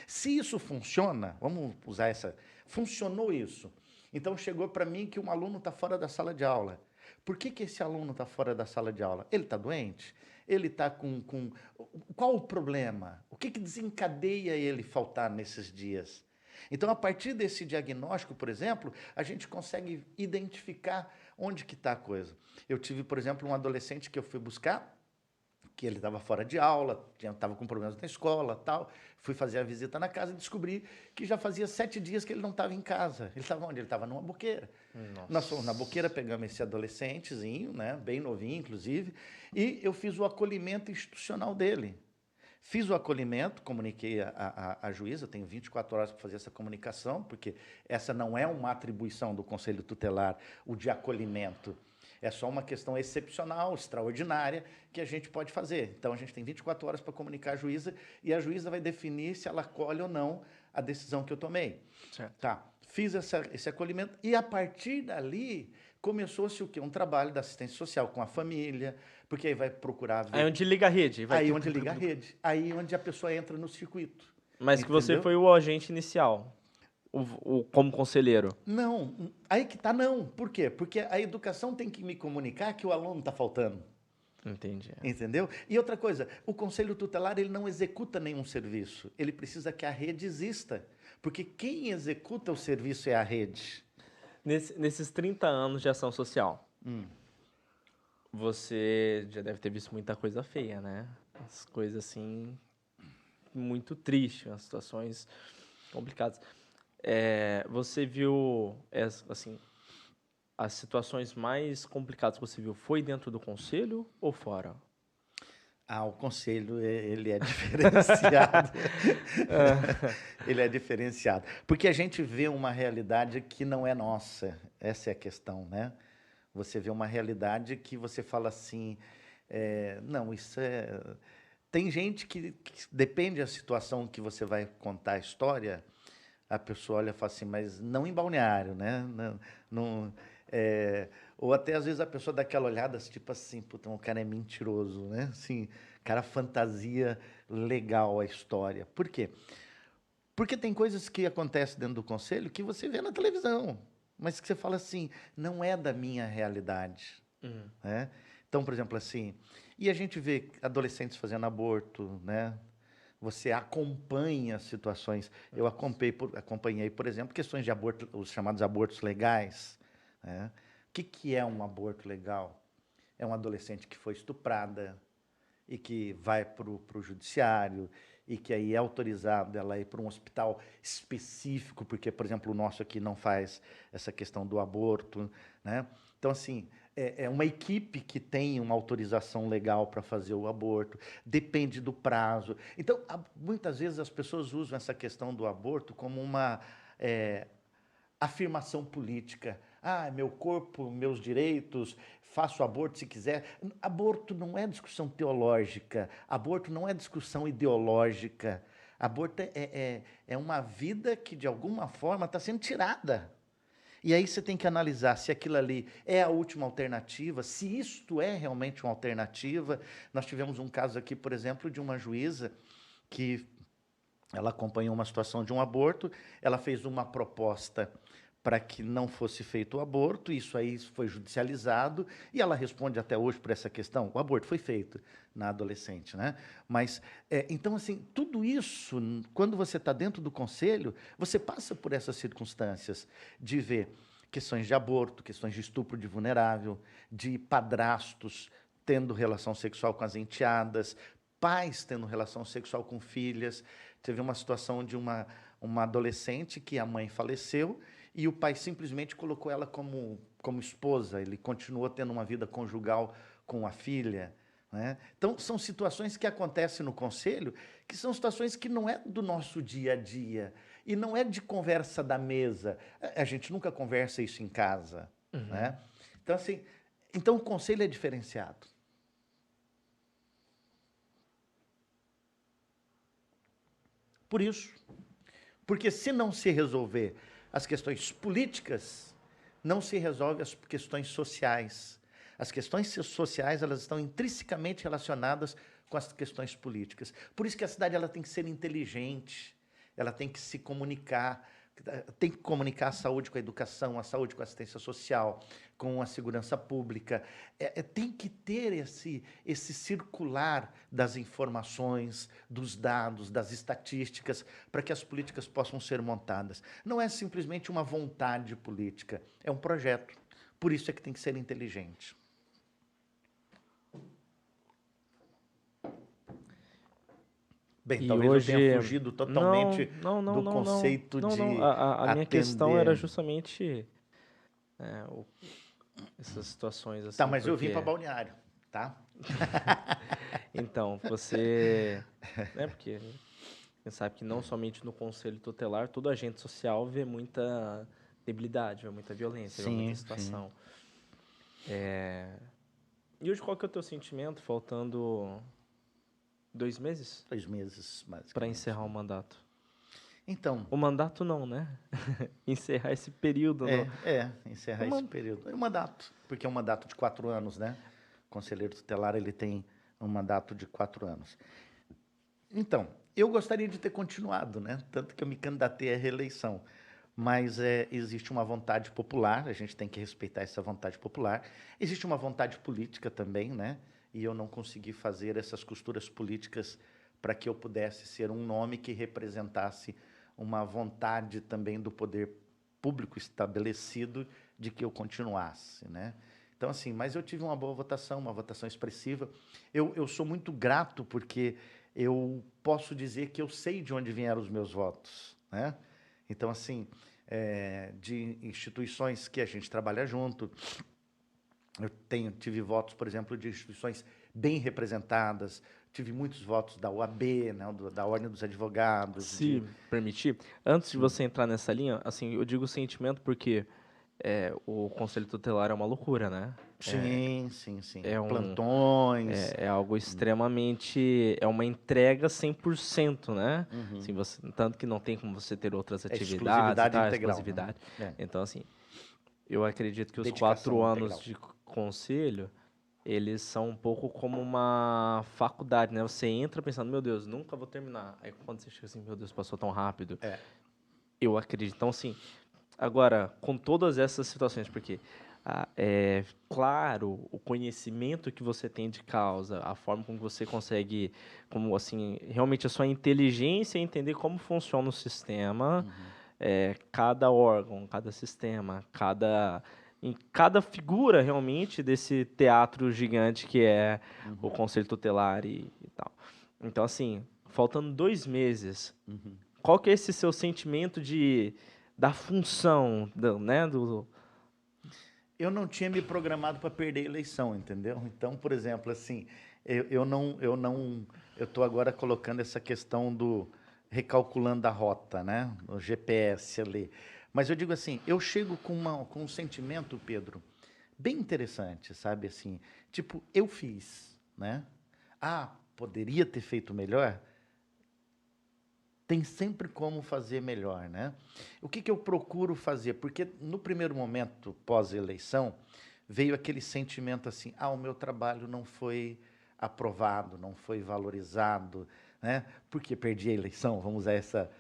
B: Se isso funciona, vamos usar essa... Funcionou isso. Então, chegou para mim que um aluno está fora da sala de aula. Por que esse aluno está fora da sala de aula? Ele está doente? Ele está com... Qual o problema? O que desencadeia ele faltar nesses dias? Então, a partir desse diagnóstico, por exemplo, a gente consegue identificar onde que está a coisa. Eu tive, por exemplo, um adolescente que eu fui buscar, que ele estava fora de aula, estava com problemas na escola, tal. Fui fazer a visita na casa e descobri que já fazia 7 dias que ele não estava em casa. Ele estava onde? Ele estava numa boqueira. Nossa. Nós fomos na boqueira, pegamos esse adolescentezinho, né, bem novinho, inclusive, e eu fiz o acolhimento institucional dele. Fiz o acolhimento, comuniquei à juíza, tenho 24 horas para fazer essa comunicação, porque essa não é uma atribuição do Conselho Tutelar, o de acolhimento. É só uma questão excepcional, extraordinária, que a gente pode fazer. Então, a gente tem 24 horas para comunicar à juíza, e a juíza vai definir se ela acolhe ou não a decisão que eu tomei.
A: Certo.
B: Tá. Fiz esse acolhimento, e a partir dali, começou-se o quê? Um trabalho da assistência social com a família, porque aí vai procurar... Ver...
A: Aí onde liga a rede.
B: Aí onde liga a rede. Aí onde a pessoa entra no circuito.
A: Mas entendeu? Que você foi o agente inicial. Como conselheiro?
B: Não, aí que tá não. Por quê? Porque a educação tem que me comunicar que o aluno está faltando.
A: Entendi.
B: Entendeu? E outra coisa, o conselho tutelar ele não executa nenhum serviço. Ele precisa que a rede exista. Porque quem executa o serviço é a rede.
A: Nesses 30 anos de ação social, você já deve ter visto muita coisa feia, né? As coisas assim, muito tristes, as situações complicadas. Você viu, assim, as situações mais complicadas que você viu, foi dentro do conselho ou fora?
B: Ah, o conselho, ele é diferenciado. Ele é diferenciado. Porque a gente vê uma realidade que não é nossa. Essa é a questão, né? Você vê uma realidade que você fala assim, não, isso é... Tem gente que depende da situação que você vai contar a história, a pessoa olha e fala assim, mas não em Balneário, né? Não, ou até às vezes a pessoa dá aquela olhada, tipo assim, puta, o cara é mentiroso, né? Assim, o cara fantasia legal a história. Por quê? Porque tem coisas que acontecem dentro do conselho que você vê na televisão, mas que você fala assim, não é da minha realidade. Né? Então, por exemplo, assim, e a gente vê adolescentes fazendo aborto, né? Você acompanha situações. Eu acompanhei, por exemplo, questões de aborto, os chamados abortos legais. Né? O que é um aborto legal? É um adolescente que foi estuprada e que vai para o judiciário e que aí é autorizado ela ir para um hospital específico, porque, por exemplo, o nosso aqui não faz essa questão do aborto, né? Então, assim, é uma equipe que tem uma autorização legal para fazer o aborto, depende do prazo. Então, muitas vezes as pessoas usam essa questão do aborto como uma afirmação política. Ah, meu corpo, meus direitos, faço aborto se quiser. Aborto não é discussão teológica, aborto não é discussão ideológica. Aborto é uma vida que, de alguma forma, está sendo tirada. E aí você tem que analisar se aquilo ali é a última alternativa, se isto é realmente uma alternativa. Nós tivemos um caso aqui, por exemplo, de uma juíza que ela acompanhou uma situação de um aborto, ela fez uma proposta para que não fosse feito o aborto, isso aí foi judicializado, e ela responde até hoje por essa questão. O aborto foi feito na adolescente, né? Mas, então, assim, tudo isso, quando você está dentro do conselho, você passa por essas circunstâncias de ver questões de aborto, questões de estupro de vulnerável, de padrastos tendo relação sexual com as enteadas, pais tendo relação sexual com filhas. Teve uma situação de uma adolescente que a mãe faleceu e o pai simplesmente colocou ela como esposa. Ele continuou tendo uma vida conjugal com a filha. Né? Então, são situações que acontecem no conselho, que são situações que não é do nosso dia a dia. E não é de conversa da mesa. A gente nunca conversa isso em casa. Né? Então, assim, o conselho é diferenciado. Por isso, porque se não se resolver as questões políticas, não se resolve as questões sociais. As questões sociais, elas estão intrinsecamente relacionadas com as questões políticas. Por isso que a cidade ela tem que ser inteligente, ela tem que se comunicar, tem que comunicar a saúde com a educação, a saúde com a assistência social, com a segurança pública. Tem que ter esse circular das informações, dos dados, das estatísticas, para que as políticas possam ser montadas. Não é simplesmente uma vontade política, é um projeto. Por isso é que tem que ser inteligente. Bem,
A: E
B: talvez
A: hoje...
B: eu tenha fugido totalmente do
A: não.
B: conceito
A: Não,
B: de
A: não. A minha questão era
B: atender.
A: justamente essas situações
B: Tá,
A: assim,
B: mas eu vim para
A: porque...
B: Balneário, tá?
A: Então, você... Né, porque você sabe que não somente no conselho tutelar, todo agente social vê muita debilidade, vê muita violência, vê muita
B: Sim, sim.
A: situação. E hoje qual que é o teu sentimento, faltando 2 meses
B: 2 meses,
A: para
B: basicamente.
A: encerrar o mandato?
B: Então,
A: O mandato não, né? Encerrar esse período.
B: encerrar esse período. É um mandato, porque é um mandato de 4 anos, né? O conselheiro tutelar, ele tem um mandato de 4 anos. Então, eu gostaria de ter continuado, né? Tanto que eu me candidatei à reeleição. Mas existe uma vontade popular, a gente tem que respeitar essa vontade popular. Existe uma vontade política também, né? e eu não consegui fazer essas costuras políticas para que eu pudesse ser um nome que representasse uma vontade também do poder público estabelecido de que eu continuasse, né? Então, assim, mas eu tive uma boa votação, uma votação expressiva. Eu sou muito grato porque eu posso dizer que eu sei de onde vieram os meus votos, né? Então, assim, de instituições que a gente trabalha junto, eu tive votos, por exemplo, de instituições bem representadas, tive muitos votos da UAB, né, da Ordem dos Advogados.
A: Se permitir, antes de você entrar nessa linha, assim, eu digo sentimento porque o Conselho Tutelar é uma loucura, né?
B: Sim, sim, sim.
A: É
B: Plantões.
A: é algo extremamente... É uma entrega 100%, né?
B: Uhum.
A: Assim, tanto que não tem como você ter outras atividades
B: Exclusividade
A: e tal,
B: integral,
A: exclusividade.
B: né?
A: Então, assim, eu acredito que os
B: Dedicação
A: 4 anos
B: integral.
A: de conselho, eles são um pouco como uma faculdade, né? Você entra pensando, meu Deus, nunca vou terminar. Aí quando você chega assim, meu Deus, passou tão rápido. Eu acredito. Então, assim, agora, com todas essas situações, porque, claro, o conhecimento que você tem de causa, a forma como você consegue, como, assim, realmente a sua inteligência em entender como funciona o sistema, cada órgão, cada sistema, em cada figura, realmente, desse teatro gigante que é o Conselho Tutelar e tal. Então, assim, faltando 2 meses, qual que é esse seu sentimento da função, né,
B: Eu não tinha me programado para perder a eleição, entendeu? Então, por exemplo, assim, eu estou agora colocando essa questão do recalculando a rota, né? O GPS ali. Mas eu digo assim, eu chego com um sentimento, Pedro, bem interessante, sabe? Assim, tipo, eu fiz, né? Ah, poderia ter feito melhor? Tem sempre como fazer melhor, né? O que eu procuro fazer? Porque no primeiro momento, pós-eleição, veio aquele sentimento assim, o meu trabalho não foi aprovado, não foi valorizado, né? Porque perdi a eleição, vamos usar essa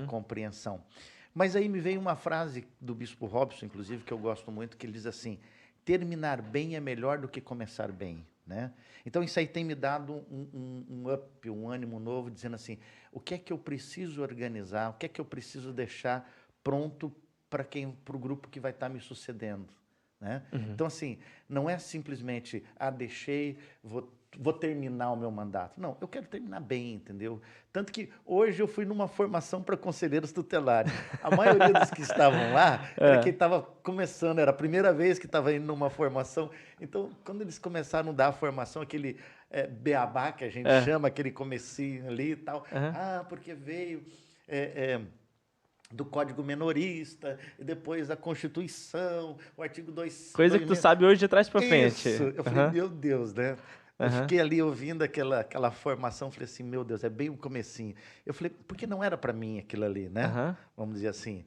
B: compreensão. Mas aí me veio uma frase do Bispo Robson, inclusive, que eu gosto muito, que ele diz assim, terminar bem é melhor do que começar bem, né? Então, isso aí tem me dado um up, um ânimo novo, dizendo assim, o que é que eu preciso organizar, o que é que eu preciso deixar pronto para o grupo que vai estar me sucedendo, né? Então, assim, não é simplesmente, deixei, vou terminar o meu mandato. Não, eu quero terminar bem, entendeu? Tanto que hoje eu fui numa formação para conselheiros tutelares. A maioria dos que estavam lá era quem estava começando, era a primeira vez que estava indo numa formação. Então, quando eles começaram a dar a formação, aquele beabá que a gente chama, aquele comecinho ali e tal, porque veio... do Código Menorista, e depois a Constituição, o artigo 2...
A: Coisa que tu sabe hoje de trás para frente.
B: Isso, eu falei, meu Deus, né? Eu fiquei ali ouvindo aquela formação, falei assim, meu Deus, é bem o comecinho. Eu falei, porque não era para mim aquilo ali, né? Vamos dizer assim.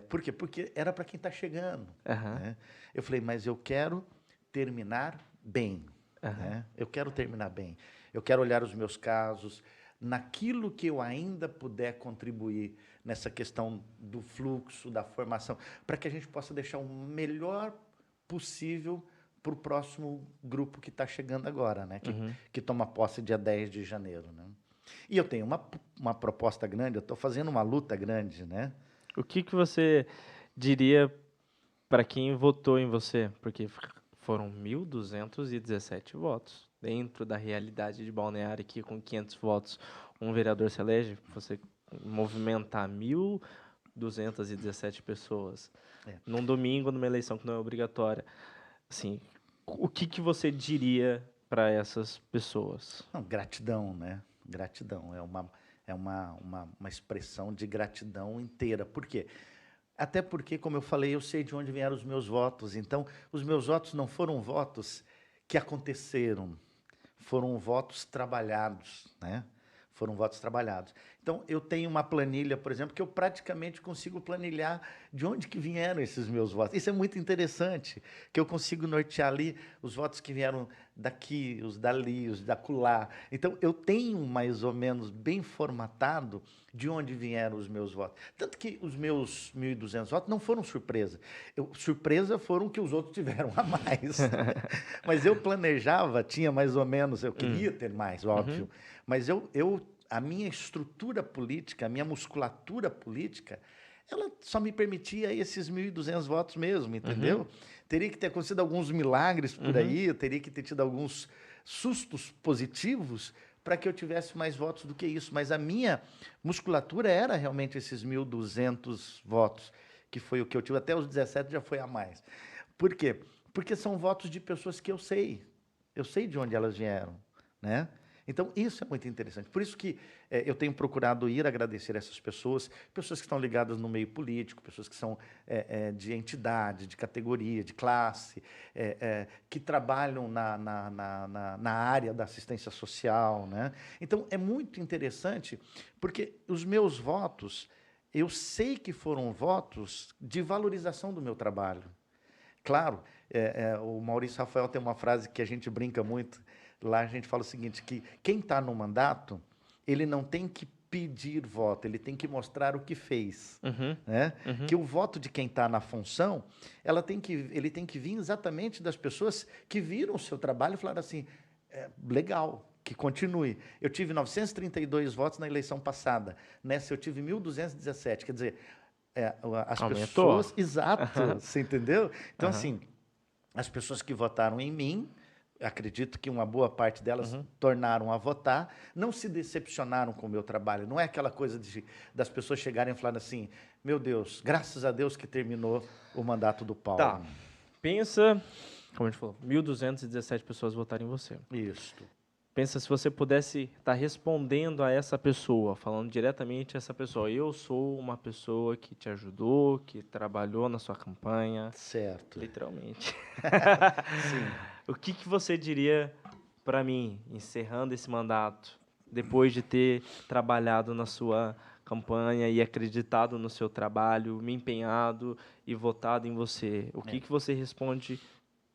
B: Por quê? Porque era para quem está chegando. Né? Eu falei, mas eu quero terminar bem. Né? Eu quero terminar bem. Eu quero olhar os meus casos, naquilo que eu ainda puder contribuir nessa questão do fluxo, da formação, para que a gente possa deixar o melhor possível para o próximo grupo que está chegando agora, né? Que toma posse dia 10 de janeiro. Né? E eu tenho uma proposta grande, eu estou fazendo uma luta grande. Né?
A: O que você diria para quem votou em você? Porque foram 1.217 votos. Dentro da realidade de Balneário, aqui com 500 votos, um vereador se elege, você movimentar 1.217 pessoas num domingo, numa eleição que não é obrigatória. Assim, o que você diria para essas pessoas?
B: Não, gratidão, né? Gratidão. É uma expressão de gratidão inteira. Por quê? Até porque, como eu falei, eu sei de onde vieram os meus votos. Então, os meus votos não foram votos que aconteceram. Foram votos trabalhados, né? Foram votos trabalhados. Então, eu tenho uma planilha, por exemplo, que eu praticamente consigo planilhar de onde que vieram esses meus votos. Isso é muito interessante, que eu consigo nortear ali os votos que vieram daqui, os dali, os daculá. Então, eu tenho mais ou menos bem formatado de onde vieram os meus votos. Tanto que os meus 1.200 votos não foram surpresa. Surpresa foram que os outros tiveram a mais. Mas eu planejava, tinha mais ou menos, eu queria ter mais, óbvio. Mas a minha estrutura política, a minha musculatura política, ela só me permitia esses 1.200 votos mesmo, entendeu? Teria que ter acontecido alguns milagres por aí, eu teria que ter tido alguns sustos positivos para que eu tivesse mais votos do que isso. Mas a minha musculatura era realmente esses 1.200 votos, que foi o que eu tive. Até os 17 já foi a mais. Por quê? Porque são votos de pessoas que eu sei. Eu sei de onde elas vieram, né? Então, isso é muito interessante. Por isso que eu tenho procurado ir agradecer essas pessoas, pessoas que estão ligadas no meio político, pessoas que são de entidade, de categoria, de classe, que trabalham na área da assistência social, né? Então, é muito interessante, porque os meus votos, eu sei que foram votos de valorização do meu trabalho. Claro, o Maurício Rafael tem uma frase que a gente brinca muito. Lá a gente fala o seguinte, que quem está no mandato, ele não tem que pedir voto, ele tem que mostrar o que fez. Né? Que o voto de quem está na função, ele tem que vir exatamente das pessoas que viram o seu trabalho e falaram assim, legal, que continue. Eu tive 932 votos na eleição passada, nessa eu tive 1.217, quer dizer, as
A: Aumentou.
B: pessoas... Exato, você entendeu? Então, assim, as pessoas que votaram em mim, acredito que uma boa parte delas tornaram a votar, não se decepcionaram com o meu trabalho. Não é aquela coisa das pessoas chegarem e falarem assim, meu Deus, graças a Deus que terminou o mandato do Paulo.
A: Tá, pensa, como a gente falou, 1.217 pessoas votaram em você.
B: Isso.
A: Pensa se você pudesse estar respondendo a essa pessoa, falando diretamente a essa pessoa. Eu sou uma pessoa que te ajudou, que trabalhou na sua campanha.
B: Certo.
A: Literalmente.
B: Sim.
A: O que você diria para mim, encerrando esse mandato, depois de ter trabalhado na sua campanha e acreditado no seu trabalho, me empenhado e votado em você? O que você responde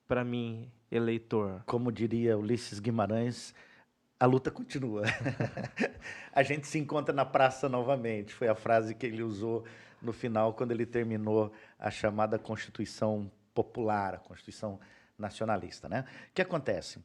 A: para mim, eleitor?
B: Como diria Ulisses Guimarães, a luta continua. A gente se encontra na praça novamente. Foi a frase que ele usou no final, quando ele terminou a chamada Constituição Popular, a Constituição Nacionalista, né? O que acontece?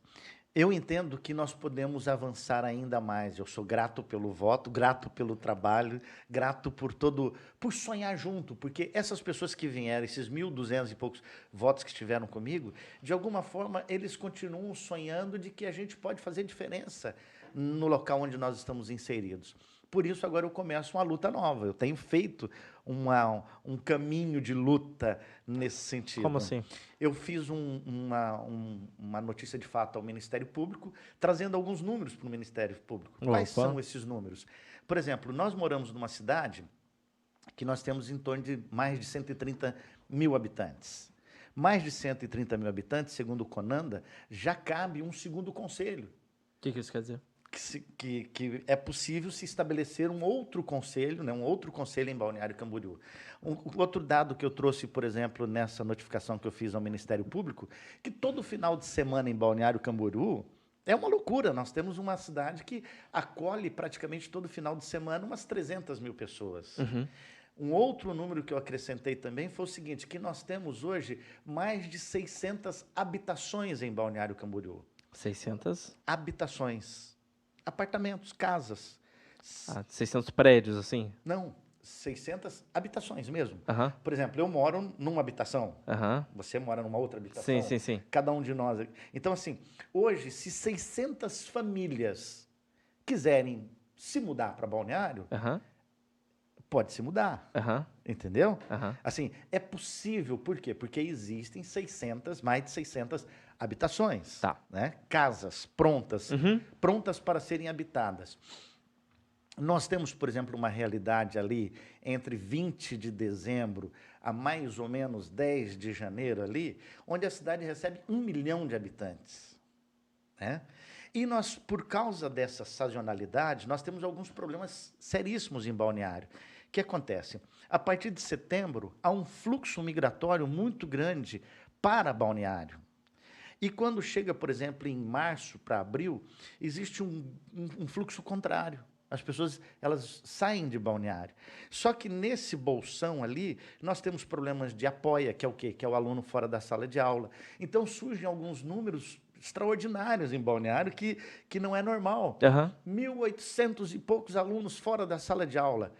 B: Eu entendo que nós podemos avançar ainda mais. Eu sou grato pelo voto, grato pelo trabalho, grato por sonhar junto, porque essas pessoas que vieram, esses 1.200 e poucos votos que estiveram comigo, de alguma forma eles continuam sonhando de que a gente pode fazer diferença no local onde nós estamos inseridos. Por isso, agora eu começo uma luta nova. Eu tenho feito um caminho de luta nesse sentido.
A: Como assim?
B: Eu fiz uma notícia de fato ao Ministério Público, trazendo alguns números para o Ministério Público. Quais são esses números? Por exemplo, nós moramos numa cidade que nós temos em torno de mais de 130 mil habitantes. Mais de 130 mil habitantes, segundo o Conanda, já cabe um segundo conselho.
A: O que isso quer dizer?
B: Que é possível se estabelecer um outro conselho, né, um outro conselho em Balneário Camboriú. Outro dado que eu trouxe, por exemplo, nessa notificação que eu fiz ao Ministério Público, que todo final de semana em Balneário Camboriú é uma loucura. Nós temos uma cidade que acolhe praticamente todo final de semana umas 300 mil pessoas. Um outro número que eu acrescentei também foi o seguinte, que nós temos hoje mais de 600 habitações em Balneário Camboriú.
A: 600?
B: Habitações. Apartamentos, casas.
A: 600 prédios, assim?
B: Não, 600 habitações mesmo.
A: Uhum.
B: Por exemplo, eu moro numa habitação.
A: Uhum.
B: Você mora numa outra habitação.
A: Sim, sim, sim.
B: Cada um de nós. Então, assim, hoje, se 600 famílias quiserem se mudar para Balneário, pode se mudar. Entendeu? Assim, é possível. Por quê? Porque existem mais de 600 habitações, né? Casas prontas, prontas para serem habitadas. Nós temos, por exemplo, uma realidade ali entre 20 de dezembro a mais ou menos 10 de janeiro ali, onde a cidade recebe 1 milhão de habitantes, né? E nós, por causa dessa sazonalidade, nós temos alguns problemas seríssimos em Balneário. O que acontece? A partir de setembro, há um fluxo migratório muito grande para Balneário. E quando chega, por exemplo, em março para abril, existe um fluxo contrário. As pessoas, elas saem de Balneário. Só que nesse bolsão ali, nós temos problemas de apoia, que é o quê? Que é o aluno fora da sala de aula. Então surgem alguns números extraordinários em Balneário que não é normal.
A: Aham.
B: 1.800 e poucos alunos fora da sala de aula.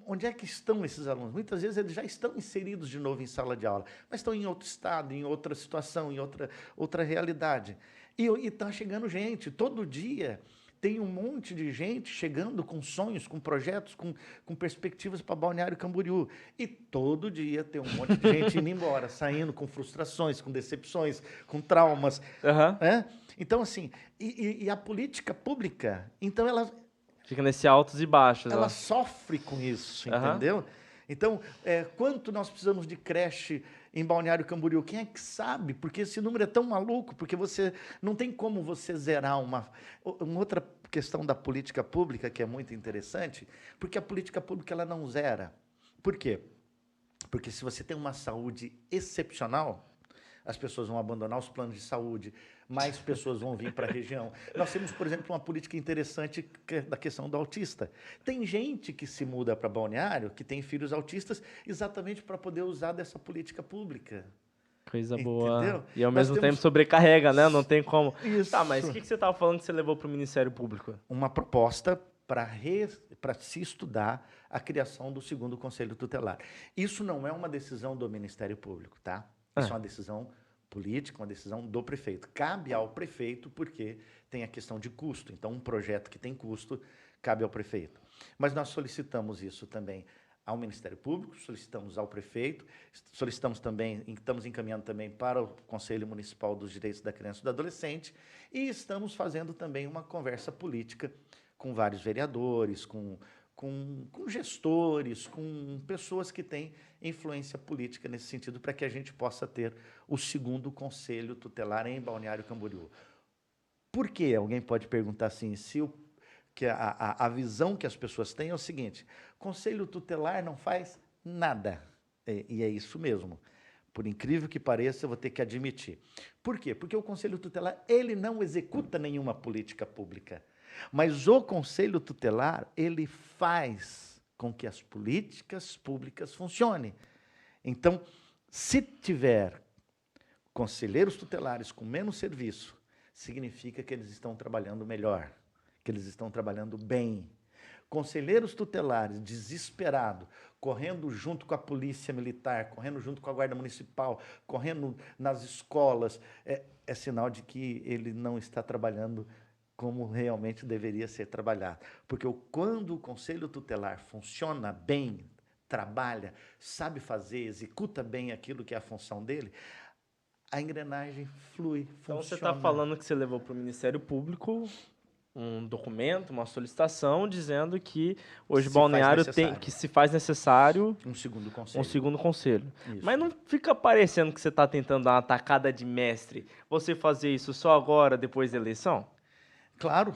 B: Onde é que estão esses alunos? Muitas vezes eles já estão inseridos de novo em sala de aula, mas estão em outro estado, em outra situação, em outra realidade. E está chegando gente, todo dia tem um monte de gente chegando com sonhos, com projetos, com perspectivas para Balneário Camboriú. E todo dia tem um monte de gente indo embora, saindo com frustrações, com decepções, com traumas.
A: Aham.
B: Né? Então, assim, e a política pública, então
A: Fica nesse altos e baixos,
B: ela
A: ó.
B: sofre com isso,
A: Aham.
B: entendeu? Então, quanto nós precisamos de creche em Balneário Camboriú? Quem é que sabe? Porque esse número é tão maluco, porque você não tem como você zerar uma outra questão da política pública que é muito interessante, porque a política pública ela não zera. Por quê? Porque se você tem uma saúde excepcional, as pessoas vão abandonar os planos de saúde, mais pessoas vão vir para a região. Nós temos, por exemplo, uma política interessante da questão do autista. Tem gente que se muda para Balneário, que tem filhos autistas, exatamente para poder usar dessa política pública.
A: Coisa
B: Entendeu?
A: boa. E ao
B: Nós
A: mesmo
B: temos-
A: tempo sobrecarrega, né? Não tem como.
B: Isso.
A: Tá, mas o que você tava falando que você levou pro Ministério Público?
B: Uma proposta para se estudar a criação do segundo Conselho Tutelar. Isso não é uma decisão do Ministério Público, tá? Isso é uma decisão política, uma decisão do prefeito. Cabe ao prefeito porque tem a questão de custo. Então, um projeto que tem custo cabe ao prefeito. Mas nós solicitamos isso também ao Ministério Público, solicitamos ao prefeito, solicitamos também, estamos encaminhando também para o Conselho Municipal dos Direitos da Criança e do Adolescente e estamos fazendo também uma conversa política com vários vereadores, com gestores, com pessoas que têm influência política nesse sentido, para que a gente possa ter o segundo Conselho Tutelar em Balneário Camboriú. Por quê? Alguém pode perguntar assim, que a visão que as pessoas têm é o seguinte, Conselho Tutelar não faz nada. E é isso mesmo. Por incrível que pareça, eu vou ter que admitir. Por quê? Porque o Conselho Tutelar, ele não executa nenhuma política pública. Mas o Conselho Tutelar, ele faz com que as políticas públicas funcionem. Então, se tiver conselheiros tutelares com menos serviço, significa que eles estão trabalhando melhor, que eles estão trabalhando bem. Conselheiros tutelares desesperados, correndo junto com a polícia militar, correndo junto com a guarda municipal, correndo nas escolas, é sinal de que ele não está trabalhando como realmente deveria ser trabalhado. Porque quando o Conselho Tutelar funciona bem, trabalha, sabe fazer, executa bem aquilo que é a função dele, a engrenagem flui,
A: Então
B: funciona.
A: você está falando que você levou para o Ministério Público um documento, uma solicitação, dizendo que hoje
B: Se
A: Balneário
B: faz
A: tem
B: necessário.
A: que se faz necessário
B: Um segundo conselho.
A: um segundo conselho.
B: Isso.
A: Mas não fica parecendo que você está tentando dar uma tacada de mestre, você fazer isso só agora, depois da eleição?
B: Claro,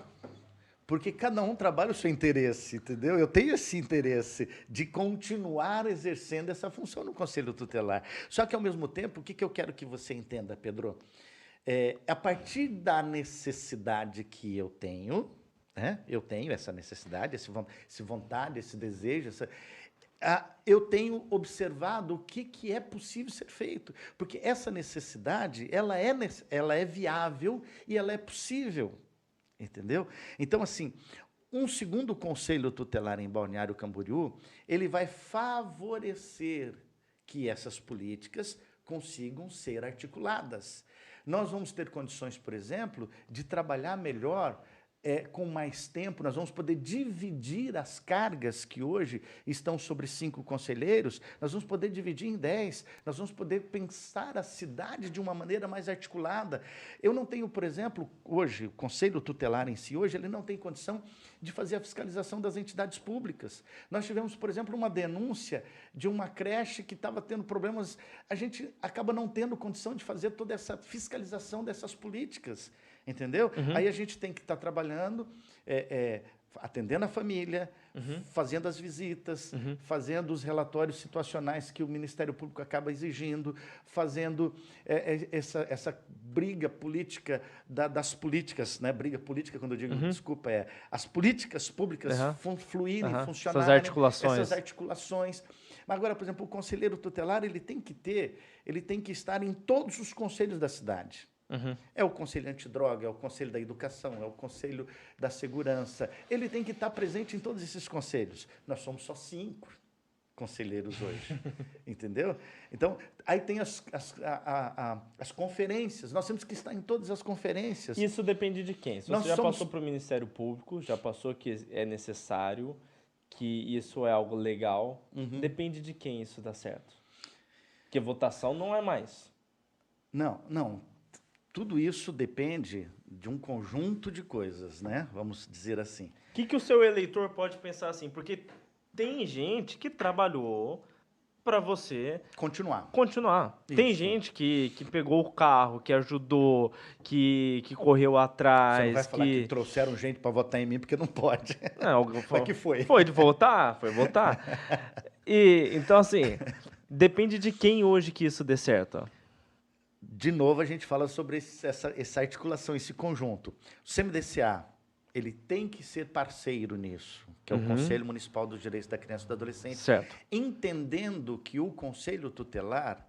B: porque cada um trabalha o seu interesse, entendeu? Eu tenho esse interesse de continuar exercendo essa função no Conselho Tutelar. Só que, ao mesmo tempo, o que eu quero que você entenda, Pedro? A partir da necessidade que eu tenho, né? Eu tenho essa necessidade, essa vontade, esse desejo, eu tenho observado o que é possível ser feito. Porque essa necessidade, ela é viável e ela é possível. Entendeu? Então, assim, um segundo Conselho Tutelar em Balneário Camboriú, ele vai favorecer que essas políticas consigam ser articuladas. Nós vamos ter condições, por exemplo, de trabalhar melhor, com mais tempo, nós vamos poder dividir as cargas que hoje estão sobre 5 conselheiros, nós vamos poder dividir em 10, nós vamos poder pensar a cidade de uma maneira mais articulada. Eu não tenho, por exemplo, hoje, o Conselho Tutelar em si, hoje, ele não tem condição de fazer a fiscalização das entidades públicas. Nós tivemos, por exemplo, uma denúncia de uma creche que estava tendo problemas, a gente acaba não tendo condição de fazer toda essa fiscalização dessas políticas. Entendeu? Aí a gente tem que estar trabalhando, atendendo a família, fazendo as visitas, fazendo os relatórios situacionais que o Ministério Público acaba exigindo, fazendo essa briga política das políticas, né? Briga política, quando eu digo, desculpa, as políticas públicas fluírem, funcionarem.
A: Essas
B: articulações. Mas agora, por exemplo, o conselheiro tutelar, ele tem que estar em todos os conselhos da cidade. É o conselho antidroga, é o conselho da educação, é o conselho da segurança. Ele tem que estar presente em todos esses conselhos. Nós somos só 5 conselheiros hoje, entendeu? Então, aí tem as conferências. Nós temos que estar em todas as conferências.
A: Isso depende de quem? Se você já passou para o Ministério Público, já passou que é necessário, que isso é algo legal, depende de quem isso dá certo. Porque votação não é mais.
B: Não. Tudo isso depende de um conjunto de coisas, né? Vamos dizer assim.
A: O que o seu eleitor pode pensar assim? Porque tem gente que trabalhou para você
B: continuar.
A: Isso. Tem gente que pegou o carro, que ajudou, que correu atrás.
B: Você não vai falar que trouxeram gente para votar em mim, porque não pode.
A: Não,
B: mas que foi.
A: Foi votar. Então, assim, depende de quem hoje que isso dê certo.
B: De novo, a gente fala sobre essa articulação, esse conjunto. O CMDCA, ele tem que ser parceiro nisso, que é o Conselho Municipal dos Direitos da Criança e do Adolescente,
A: certo.
B: Entendendo que o Conselho Tutelar,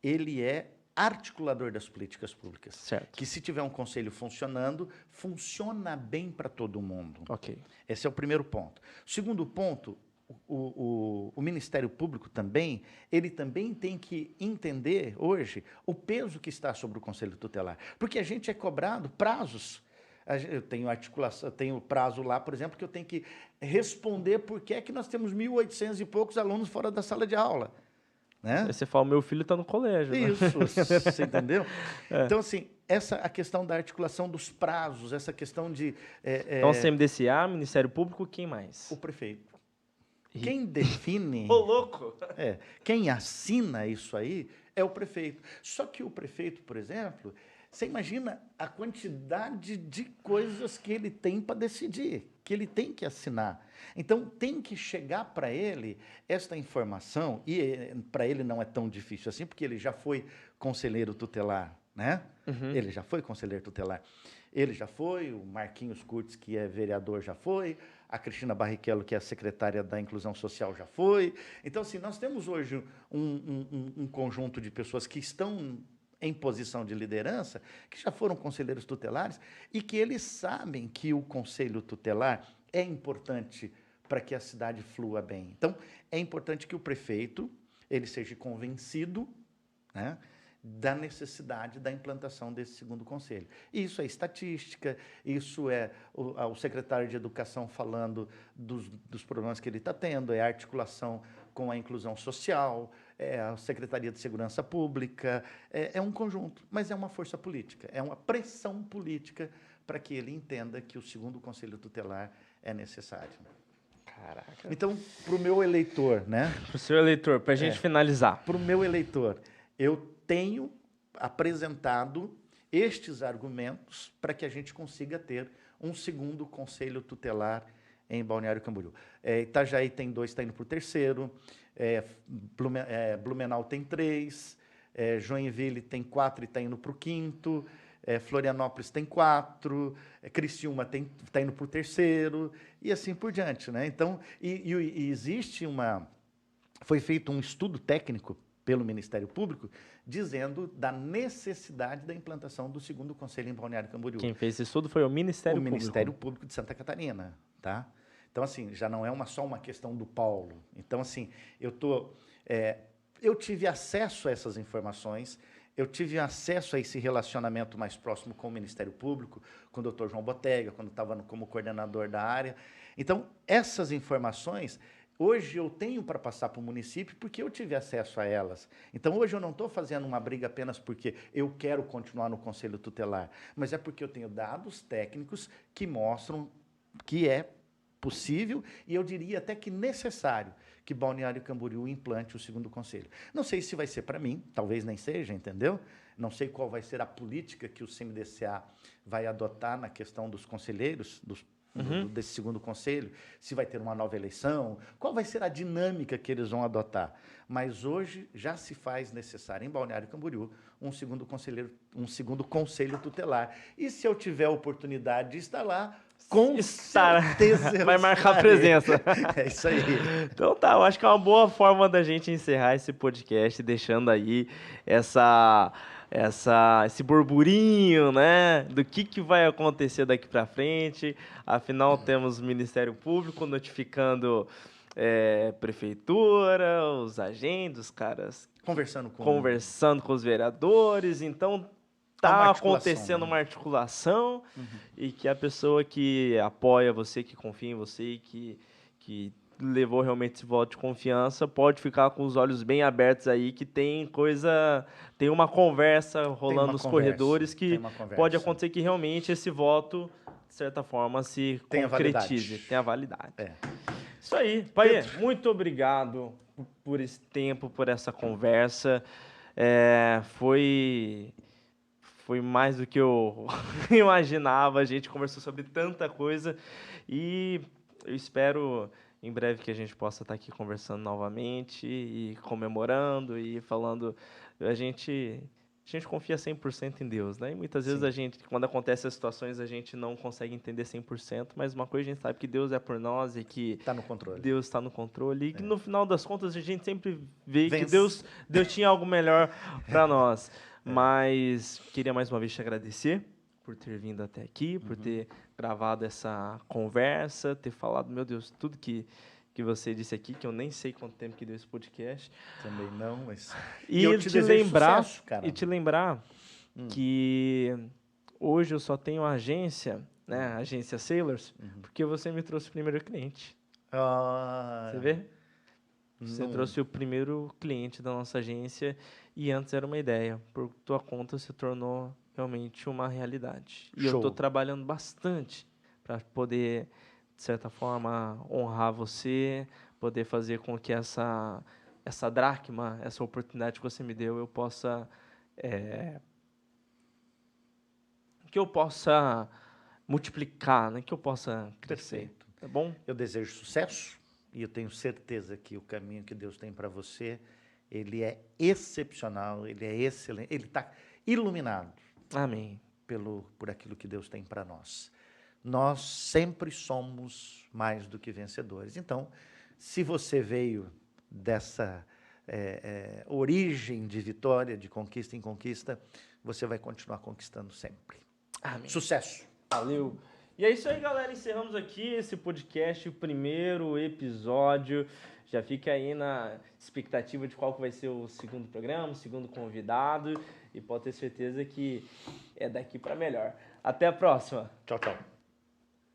B: ele é articulador das políticas públicas.
A: Certo.
B: Que se tiver um conselho funcionando, funciona bem para todo mundo.
A: Ok.
B: Esse é o primeiro ponto. O segundo ponto, o Ministério Público também, ele também tem que entender hoje o peso que está sobre o Conselho Tutelar. Porque a gente é cobrado prazos. Eu tenho articulação, tenho prazo lá, por exemplo, que eu tenho que responder por que é que nós temos 1.800 e poucos alunos fora da sala de aula. Né?
A: Aí você fala, meu filho está no colégio.
B: Isso, né? Você entendeu? Então, assim, a questão da articulação dos prazos, essa questão de...
A: Então, CMDCA, Ministério Público, quem mais?
B: O prefeito. Quem define...
A: Ô, louco!
B: Quem assina isso aí é o prefeito. Só que o prefeito, por exemplo, você imagina a quantidade de coisas que ele tem para decidir, que ele tem que assinar. Então, tem que chegar para ele esta informação, e para ele não é tão difícil assim, porque ele já foi conselheiro tutelar, né? Ele já foi conselheiro tutelar. Ele já foi, o Marquinhos Curtis, que é vereador, já foi, a Cristina Barrichello, que é secretária da Inclusão Social, já foi. Então, assim, nós temos hoje um conjunto de pessoas que estão em posição de liderança, que já foram conselheiros tutelares, e que eles sabem que o conselho tutelar é importante para que a cidade flua bem. Então, é importante que o prefeito ele seja convencido, né, da necessidade da implantação desse segundo conselho. Isso é estatística, isso é o secretário de Educação falando dos problemas que ele está tendo, é a articulação com a inclusão social, é a Secretaria de Segurança Pública, é um conjunto, mas é uma força política, é uma pressão política para que ele entenda que o segundo conselho tutelar é necessário.
A: Caraca.
B: Então, para o meu eleitor, né?
A: Para o seu eleitor, para a gente finalizar.
B: Para o meu eleitor, eu tenho apresentado estes argumentos para que a gente consiga ter um segundo conselho tutelar em Balneário Camboriú. Itajaí tem 2, está indo para o 3º, Blumenau tem 3, Joinville tem 4 e está indo para o 5º, Florianópolis tem 4, Criciúma está indo para o 3º, e assim por diante, né? Então, e existe foi feito um estudo técnico pelo Ministério Público, dizendo da necessidade da implantação do segundo conselho em Balneário Camboriú.
A: Quem fez esse estudo foi o Ministério Público.
B: O Ministério Público de Santa Catarina, tá? Então, assim, já não é só uma questão do Paulo. Então, assim, eu tive acesso a essas informações, eu tive acesso a esse relacionamento mais próximo com o Ministério Público, com o Dr. João Botega, quando estava como coordenador da área. Então, essas informações hoje eu tenho para passar para o município porque eu tive acesso a elas. Então, hoje eu não estou fazendo uma briga apenas porque eu quero continuar no Conselho Tutelar, mas é porque eu tenho dados técnicos que mostram que é possível e eu diria até que necessário que Balneário Camboriú implante o segundo conselho. Não sei se vai ser para mim, talvez nem seja, entendeu? Não sei qual vai ser a política que o CMDCA vai adotar na questão dos conselheiros, dos desse segundo conselho, se vai ter uma nova eleição, qual vai ser a dinâmica que eles vão adotar. Mas hoje já se faz necessário, em Balneário Camboriú, um segundo conselho tutelar. E se eu tiver a oportunidade de estar lá, com certeza eu
A: vai marcar
B: estarei.
A: presença.
B: É isso aí.
A: Então tá, eu acho que é uma boa forma da gente encerrar esse podcast, deixando aí esse burburinho, né, do que vai acontecer daqui para frente. Afinal, temos o Ministério Público notificando prefeitura, os agentes, os caras conversando com os vereadores. Então, tá acontecendo uma articulação e que a pessoa que apoia você, que confia em você, que levou realmente esse voto de confiança, pode ficar com os olhos bem abertos aí, que tem uma conversa rolando nos corredores que pode acontecer que realmente esse voto, de certa forma, se concretize, tenha validade. Isso aí. Pai, muito obrigado por esse tempo, por essa conversa. Foi mais do que eu imaginava. A gente conversou sobre tanta coisa e eu espero em breve que a gente possa estar aqui conversando novamente e comemorando e falando. A gente confia 100% em Deus, né? E muitas vezes quando acontecem as situações, a gente não consegue entender 100%, mas uma coisa a gente sabe que Deus é por nós e que
B: tá no controle.
A: Deus está no controle e que no final das contas a gente sempre vê que Deus tinha algo melhor para nós. Mas queria mais uma vez te agradecer por ter vindo até aqui, por ter gravado essa conversa, ter falado, meu Deus, tudo que você disse aqui, que eu nem sei quanto tempo que deu esse podcast.
B: Também não, mas...
A: E eu te lembrar, que hoje eu só tenho a agência, né, a agência Sailors, porque você me trouxe o primeiro cliente. Você vê? Você trouxe o primeiro cliente da nossa agência e antes era uma ideia. Por tua conta se tornou realmente uma realidade. E eu estou trabalhando bastante para poder, de certa forma, honrar você, poder fazer com que essa dracma, essa oportunidade que você me deu, eu possa multiplicar, né? Que eu possa crescer.
B: Perfeito.
A: Tá bom?
B: Eu desejo sucesso. E eu tenho certeza que o caminho que Deus tem para você, ele é excepcional, ele é excelente, ele está iluminado.
A: Amém.
B: Por aquilo que Deus tem para nós. Nós sempre somos mais do que vencedores. Então, se você veio dessa origem de vitória, de conquista em conquista, você vai continuar conquistando sempre.
A: Amém.
B: Sucesso!
A: Valeu! E é isso aí, galera. Encerramos aqui esse podcast, o primeiro episódio. Já fica aí na expectativa de qual vai ser o segundo programa, o segundo convidado. E pode ter certeza que é daqui para melhor. Até a próxima.
B: Tchau, tchau.